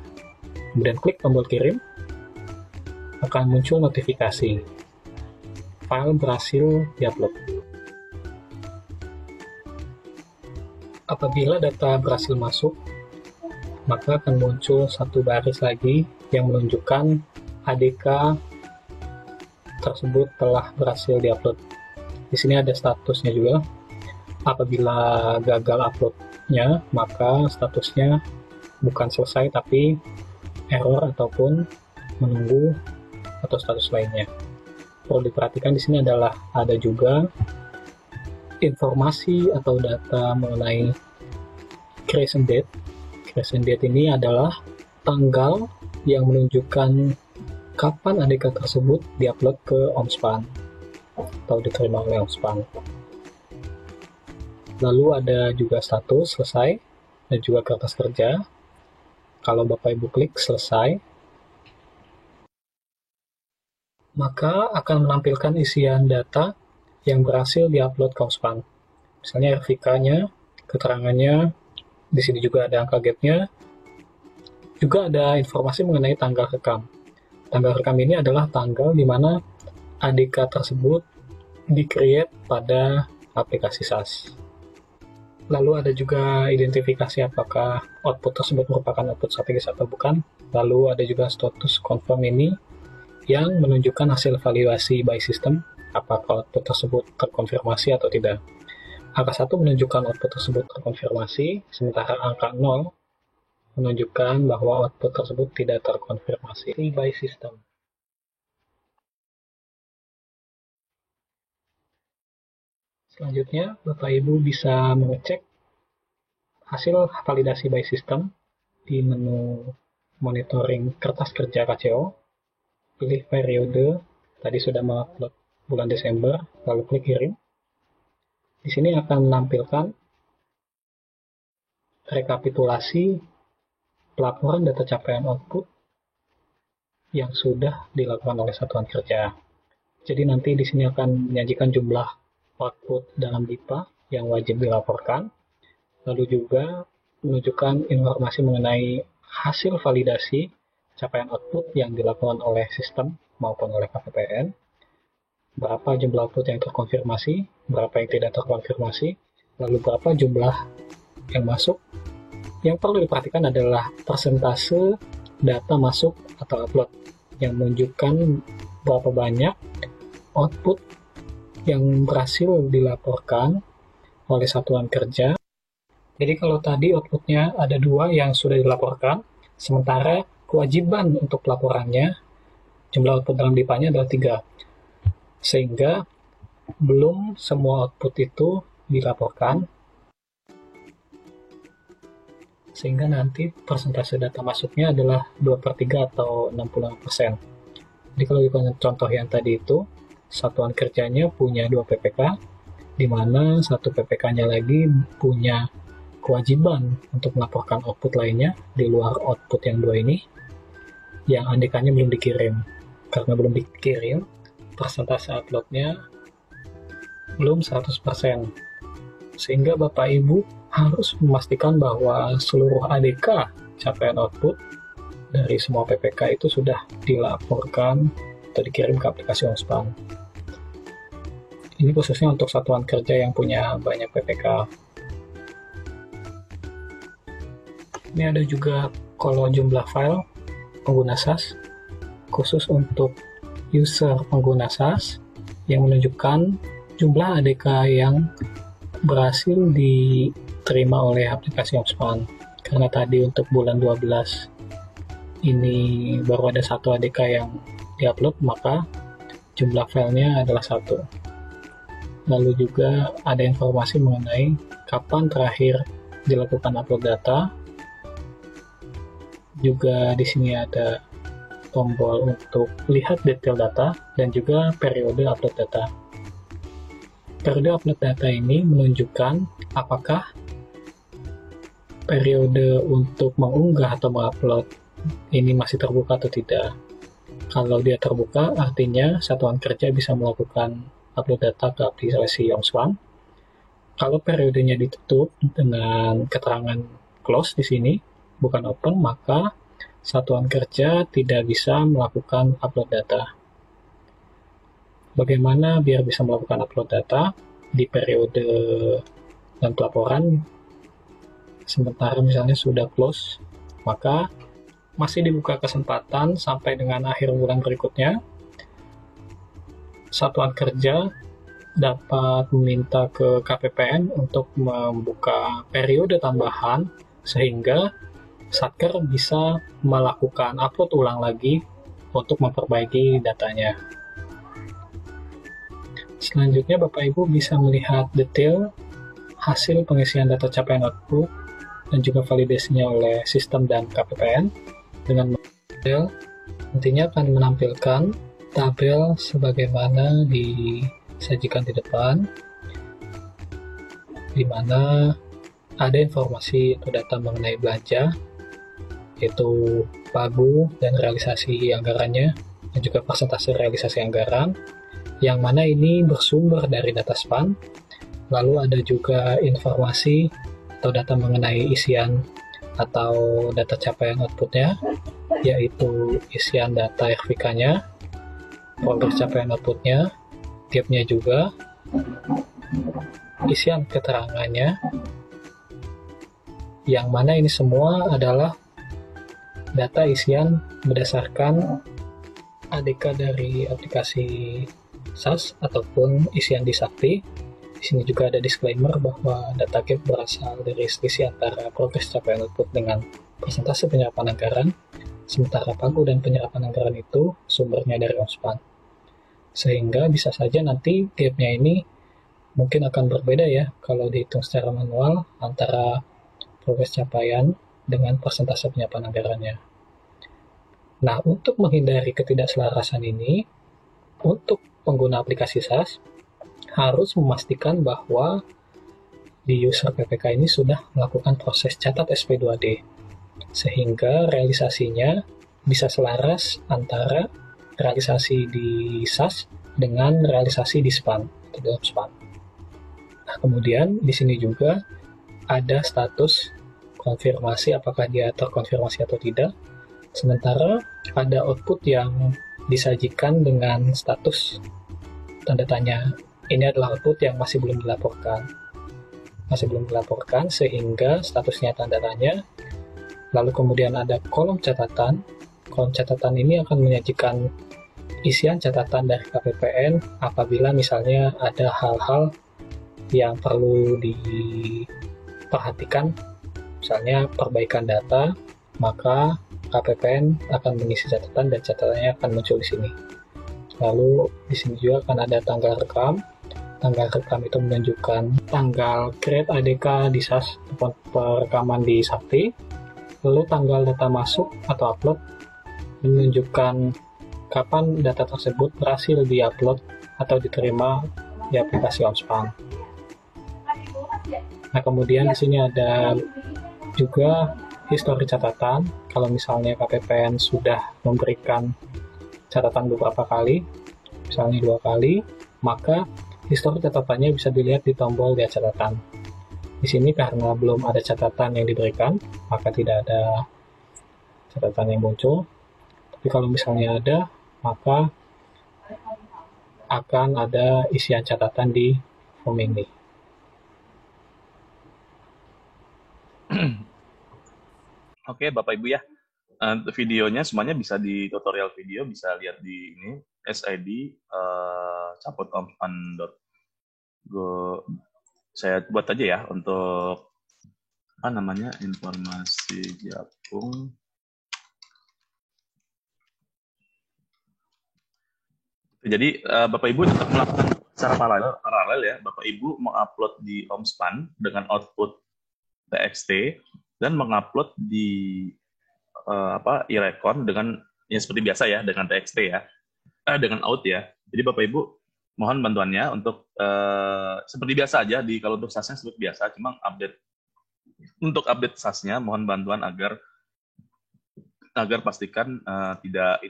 Kemudian klik tombol kirim, akan muncul notifikasi. File berhasil diupload. Apabila data berhasil masuk, maka akan muncul satu baris lagi yang menunjukkan ADK tersebut telah berhasil diupload. Di sini ada statusnya juga. Apabila gagal uploadnya, maka statusnya bukan selesai tapi error ataupun menunggu atau status lainnya. Perlu diperhatikan di sini adalah ada juga informasi atau data mengenai creation date. Creation date ini adalah tanggal yang menunjukkan kapan ADK tersebut diupload ke OmSpan atau diterima oleh OmSpan. Lalu ada juga status selesai dan juga kertas kerja. Kalau Bapak Ibu klik selesai, maka akan menampilkan isian data yang berhasil diupload ke OmSpan. Misalnya RVK-nya, keterangannya, di sini juga ada angka gap-nya, juga ada informasi mengenai tanggal rekam. Tanggal rekam ini adalah tanggal di mana ADK tersebut di-create pada aplikasi SaaS. Lalu ada juga identifikasi apakah output tersebut merupakan output strategis atau bukan. Lalu ada juga status confirm ini yang menunjukkan hasil evaluasi by system, apakah output tersebut terkonfirmasi atau tidak. Angka 1 menunjukkan output tersebut terkonfirmasi, sementara angka 0 menunjukkan bahwa output tersebut tidak terkonfirmasi by system. Selanjutnya, Bapak Ibu bisa mengecek hasil validasi by system di menu monitoring kertas kerja KCO. Pilih periode, tadi sudah mengupload bulan Desember, lalu klik kirim. Di sini akan menampilkan rekapitulasi pelaporan data capaian output yang sudah dilakukan oleh satuan kerja. Jadi nanti di sini akan menyajikan jumlah output dalam DIPA yang wajib dilaporkan, lalu juga menunjukkan informasi mengenai hasil validasi capaian output yang dilakukan oleh sistem maupun oleh KPPN, berapa jumlah output yang terkonfirmasi, berapa yang tidak terkonfirmasi, lalu berapa jumlah yang masuk. Yang perlu diperhatikan adalah persentase data masuk atau upload yang menunjukkan berapa banyak output yang berhasil dilaporkan oleh satuan kerja. Jadi kalau tadi outputnya ada 2 yang sudah dilaporkan, sementara kewajiban untuk laporannya, jumlah output dalam DIPA-nya adalah 3. Sehingga belum semua output itu dilaporkan, sehingga nanti persentase data masuknya adalah 2/3 atau 65%. Jadi kalau di contoh yang tadi itu, satuan kerjanya punya 2 PPK, di mana 1 PPK-nya lagi punya kewajiban untuk melaporkan output lainnya di luar output yang 2 ini, yang andekannya belum dikirim. Karena belum dikirim, persentase uploadnya belum 100%. Sehingga Bapak Ibu harus memastikan bahwa seluruh ADK capaian output dari semua PPK itu sudah dilaporkan atau dikirim ke aplikasi OnSpan. Ini khususnya untuk satuan kerja yang punya banyak PPK. Ini ada juga kolom jumlah file pengguna SAS, khusus untuk user pengguna SAS yang menunjukkan jumlah ADK yang berhasil diterima oleh aplikasi OnSpan. Karena tadi untuk bulan 12 ini baru ada 1 ADK yang diupload, maka jumlah filenya adalah 1. Lalu juga ada informasi mengenai kapan terakhir dilakukan upload data. Juga di sini ada tombol untuk lihat detail data dan juga periode upload data. Periode upload data ini menunjukkan apakah periode untuk mengunggah atau mengupload ini masih terbuka atau tidak. Kalau dia terbuka, artinya satuan kerja bisa melakukan upload data ke aplikasi OnSpan. Kalau periodenya ditutup dengan keterangan close di sini, bukan open, maka satuan kerja tidak bisa melakukan upload data. Bagaimana biar bisa melakukan upload data di periode dan pelaporan sementara misalnya sudah close, maka masih dibuka kesempatan sampai dengan akhir bulan berikutnya. Satuan kerja dapat meminta ke KPPN untuk membuka periode tambahan sehingga Satker bisa melakukan upload ulang lagi untuk memperbaiki datanya. Selanjutnya Bapak Ibu bisa melihat detail hasil pengisian data capaian output dan juga validasinya oleh sistem dan KPPN dengan model nantinya akan menampilkan tabel sebagaimana disajikan di depan, di mana ada informasi atau data mengenai belanja, yaitu pagu dan realisasi anggarannya, dan juga persentase realisasi anggaran, yang mana ini bersumber dari data SPAN. Lalu ada juga informasi atau data mengenai isian atau data capaian outputnya, yaitu isian data RVK-nya, folder capaian outputnya, gap-nya juga, isian keterangannya, yang mana ini semua adalah data isian berdasarkan ADK dari aplikasi SAS ataupun isian di Sakti. Di sini juga ada disclaimer bahwa data gap berasal dari selisih antara progres capaian output dengan persentase penyerapan anggaran, sementara pagu dan penyerapan anggaran itu sumbernya dari OnSpan. Sehingga bisa saja nanti gap-nya ini mungkin akan berbeda ya kalau dihitung secara manual antara progres capaian dengan persentase penyiapan anggarannya. Nah, untuk menghindari ketidakselarasan ini, untuk pengguna aplikasi SaaS harus memastikan bahwa di user PPK ini sudah melakukan proses catat SP2D, sehingga realisasinya bisa selaras antara realisasi di SaaS dengan realisasi di SPAN atau dalam SPAN. Nah, kemudian di sini juga ada status konfirmasi apakah dia terkonfirmasi atau tidak. Sementara ada output yang disajikan dengan status tanda tanya. Ini adalah output yang masih belum dilaporkan. Sehingga statusnya tanda tanya. Lalu kemudian ada kolom catatan. Kolom catatan ini akan menyajikan isian catatan dari KPPN apabila misalnya ada hal-hal yang perlu diperhatikan, misalnya perbaikan data, maka KPPN akan mengisi catatan dan catatannya akan muncul di sini. Lalu di sini juga akan ada tanggal rekam. Tanggal rekam itu menunjukkan tanggal create ADK di SAS perekaman di Sakti. Lalu tanggal data masuk atau upload menunjukkan kapan data tersebut berhasil diupload atau diterima di aplikasi OnSpan. Nah, kemudian di sini ada juga histori catatan. Kalau misalnya KPPN sudah memberikan catatan beberapa kali, misalnya 2 kali, maka histori catatannya bisa dilihat di tombol lihat catatan. Di sini karena belum ada catatan yang diberikan, maka tidak ada catatan yang muncul. Tapi kalau misalnya ada, maka akan ada isian catatan di form ini. Oke, Bapak Ibu ya. Videonya semuanya bisa di tutorial video, bisa lihat di ini SID caputomspan.go. Saya buat aja ya untuk informasi Japung. Jadi Bapak Ibu tetap melakukan secara paralel ya. Bapak Ibu mengupload di OmSpan dengan output TXT dan mengupload di iRecon dengan ya seperti biasa ya dengan TXT ya, dengan out ya. Jadi Bapak Ibu mohon bantuannya untuk seperti biasa aja kalau untuk SAS-nya seperti biasa, cuma untuk update SAS-nya mohon bantuan agar pastikan tidak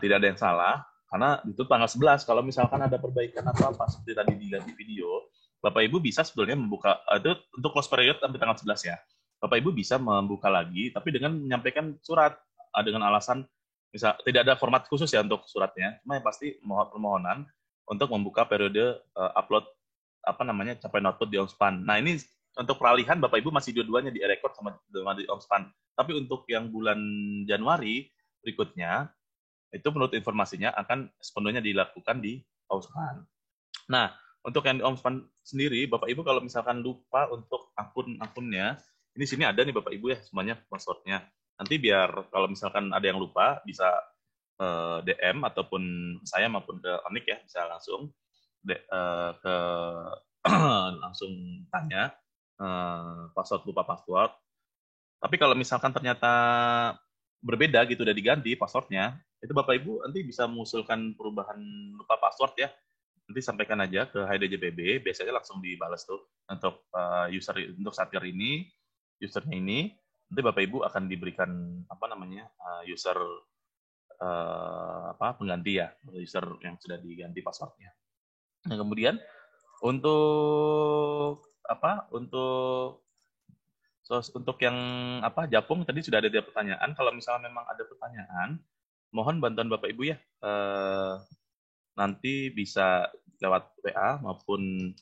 ada yang salah, karena itu tanggal 11 kalau misalkan ada perbaikan atau apa seperti tadi dilihat di video, Bapak Ibu bisa sebetulnya membuka itu untuk close period sampai tanggal 11 ya. Bapak Ibu bisa membuka lagi tapi dengan menyampaikan surat dengan alasan misal tidak ada format khusus ya untuk suratnya, cuma yang pasti permohonan untuk membuka periode upload capaian output di OmSpan. Nah, ini untuk peralihan Bapak Ibu masih dua-duanya di record sama di OmSpan. Tapi untuk yang bulan Januari berikutnya itu menurut informasinya akan sepenuhnya dilakukan di OmSpan. Nah, untuk yang di OmSpan sendiri, Bapak Ibu kalau misalkan lupa untuk akun-akunnya, ini sini ada nih Bapak Ibu ya semuanya passwordnya. Nanti biar kalau misalkan ada yang lupa bisa DM ataupun saya maupun ke Onik ya, bisa langsung langsung tanya lupa password. Tapi kalau misalkan ternyata berbeda gitu udah diganti passwordnya, itu Bapak Ibu nanti bisa mengusulkan perubahan lupa password ya. Nanti sampaikan aja ke HDJPB, biasanya langsung dibalas tuh untuk untuk Satker ini, usernya ini, nanti Bapak Ibu akan diberikan user pengganti ya, user yang sudah diganti passwordnya. Nah, kemudian untuk yang Japung tadi sudah ada pertanyaan. Kalau misalnya memang ada pertanyaan, mohon bantuan Bapak Ibu ya. Nanti bisa lewat WA maupun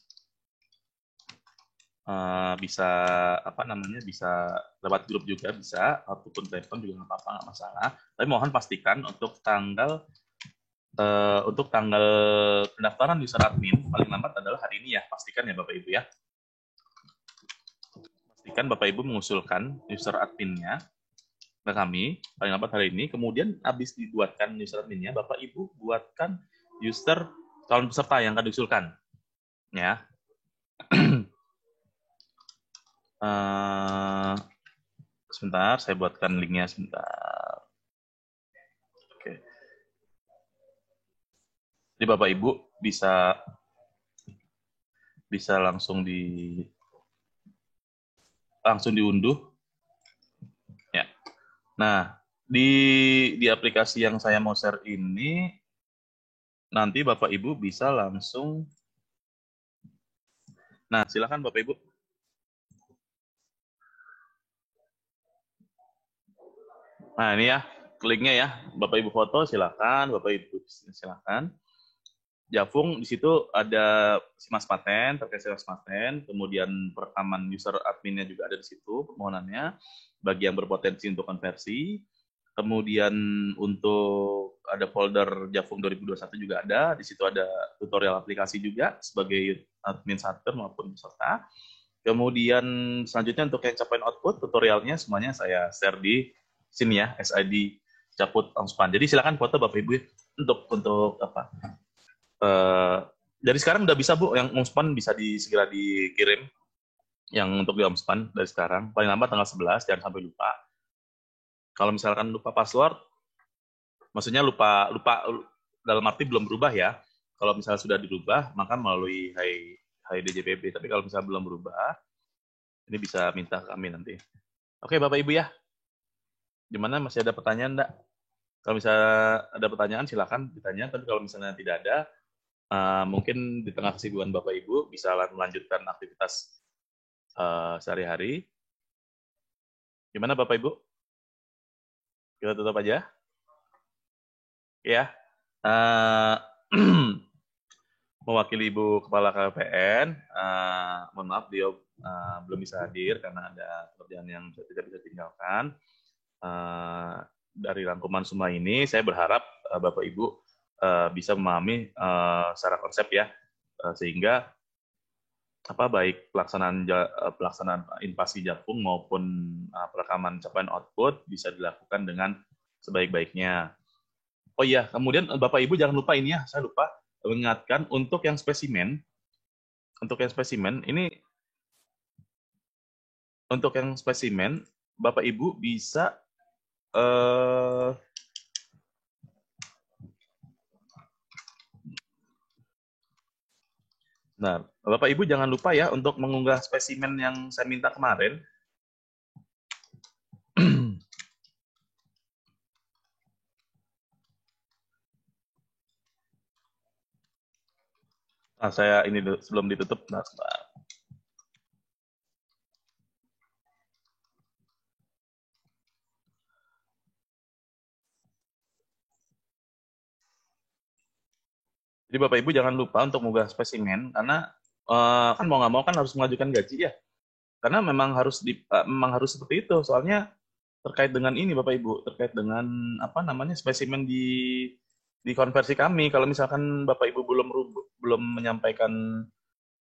bisa bisa lewat grup juga bisa, ataupun telepon juga nggak apa-apa, nggak masalah. Tapi mohon pastikan untuk tanggal pendaftaran user admin paling lambat adalah hari ini ya, pastikan ya Bapak Ibu ya. Pastikan Bapak Ibu mengusulkan user adminnya ke kami paling lambat hari ini. Kemudian habis dibuatkan user adminnya, Bapak Ibu buatkan user calon peserta yang akan diusulkan. Ya. Sebentar, saya buatkan linknya sebentar. Oke. Jadi Bapak Ibu bisa langsung diunduh. Ya. Nah, di aplikasi yang saya mau share ini, nanti Bapak Ibu bisa langsung. Nah, silakan Bapak Ibu. Nah, ini ya, linknya ya. Bapak Ibu foto silakan, Bapak Ibu silakan. Jafung di situ ada Simas Paten, terkait Simas Paten, kemudian perekaman user adminnya juga ada di situ permohonannya bagi yang berpotensi untuk konversi. Kemudian untuk ada folder Jafung 2021 juga ada, di situ ada tutorial aplikasi juga sebagai administrator maupun peserta. Kemudian selanjutnya untuk yang capaian output tutorialnya semuanya saya share di sini ya, SID Caput Ongspan. Jadi silakan foto Bapak Ibu untuk apa? Dari sekarang udah bisa Bu, yang Ongspan bisa segera dikirim yang untuk di Ongspan dari sekarang, paling lambat tanggal 11, jangan sampai lupa. Kalau misalkan lupa password, maksudnya lupa dalam arti belum berubah ya. Kalau misalnya sudah dirubah, maka melalui HIDJPB. Tapi kalau misalnya belum berubah, ini bisa minta ke kami nanti. Oke Bapak Ibu ya, gimana, masih ada pertanyaan enggak? Kalau misalnya ada pertanyaan silakan ditanya, tapi kalau misalnya tidak ada, mungkin di tengah kesibukan Bapak Ibu bisa melanjutkan aktivitas sehari-hari. Gimana Bapak Ibu? Kita tutup aja. Ya. Mewakili Ibu Kepala KPN, mohon maaf dia belum bisa hadir karena ada pekerjaan yang tidak bisa tinggalkan. Dari rangkuman semua ini, saya berharap Bapak Ibu bisa memahami secara konsep ya, sehingga baik pelaksanaan invasi Jafung maupun perekaman capaian output bisa dilakukan dengan sebaik-baiknya. Oh iya, kemudian Bapak Ibu jangan lupa ini ya, saya lupa mengingatkan untuk yang spesimen ini, untuk yang spesimen Bapak Ibu bisa nah, Bapak Ibu jangan lupa ya untuk mengunggah spesimen yang saya minta kemarin. Nah, saya ini sebelum ditutup. Nah, jadi Bapak Ibu jangan lupa untuk mengunggah spesimen karena kan mau nggak mau kan harus mengajukan gaji ya. Karena memang harus seperti itu. Soalnya terkait dengan ini Bapak Ibu, terkait dengan spesimen di konversi kami. Kalau misalkan Bapak Ibu belum menyampaikan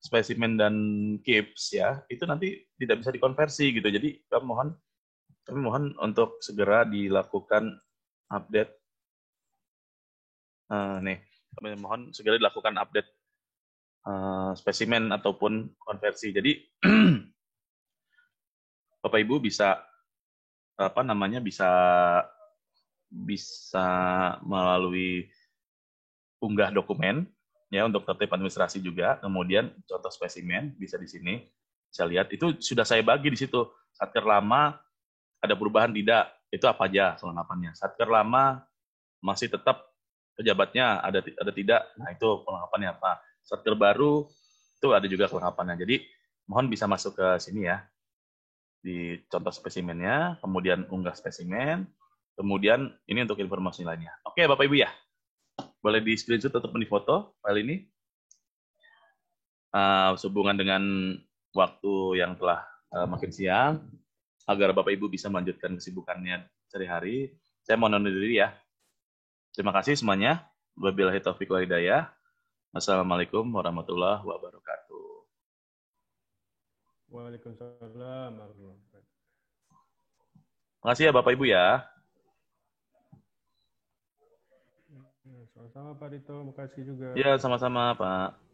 spesimen dan KIPS ya, itu nanti tidak bisa dikonversi gitu. Jadi kami mohon untuk segera dilakukan update. Kami mohon segera dilakukan update spesimen ataupun konversi. Jadi Bapak Ibu bisa bisa melalui unggah dokumen ya untuk tertib administrasi juga, kemudian contoh spesimen bisa di sini saya lihat itu sudah saya bagi di situ. Satker lama ada perubahan tidak, itu apa aja kelengkapannya. Satker lama masih tetap pejabatnya ada tidak, nah itu kelengkapannya apa. Satker baru itu ada juga kelengkapannya. Jadi mohon bisa masuk ke sini ya, di contoh spesimennya, kemudian unggah spesimen, kemudian ini untuk informasi lainnya. Oke Bapak Ibu ya, boleh di screenshot ataupun di foto file ini. Sehubungan dengan waktu yang telah makin siang, agar Bapak Ibu bisa melanjutkan kesibukannya sehari-hari, saya mohon undur diri ya. Terima kasih semuanya. Wabillahi taufiq wal hidayah. Wassalamualaikum warahmatullahi wabarakatuh. Waalaikumsalam warahmatullahi wabarakatuh. Terima kasih ya Bapak Ibu ya. Sama-sama Pak Rito, makasih juga. Ya, sama-sama Pak.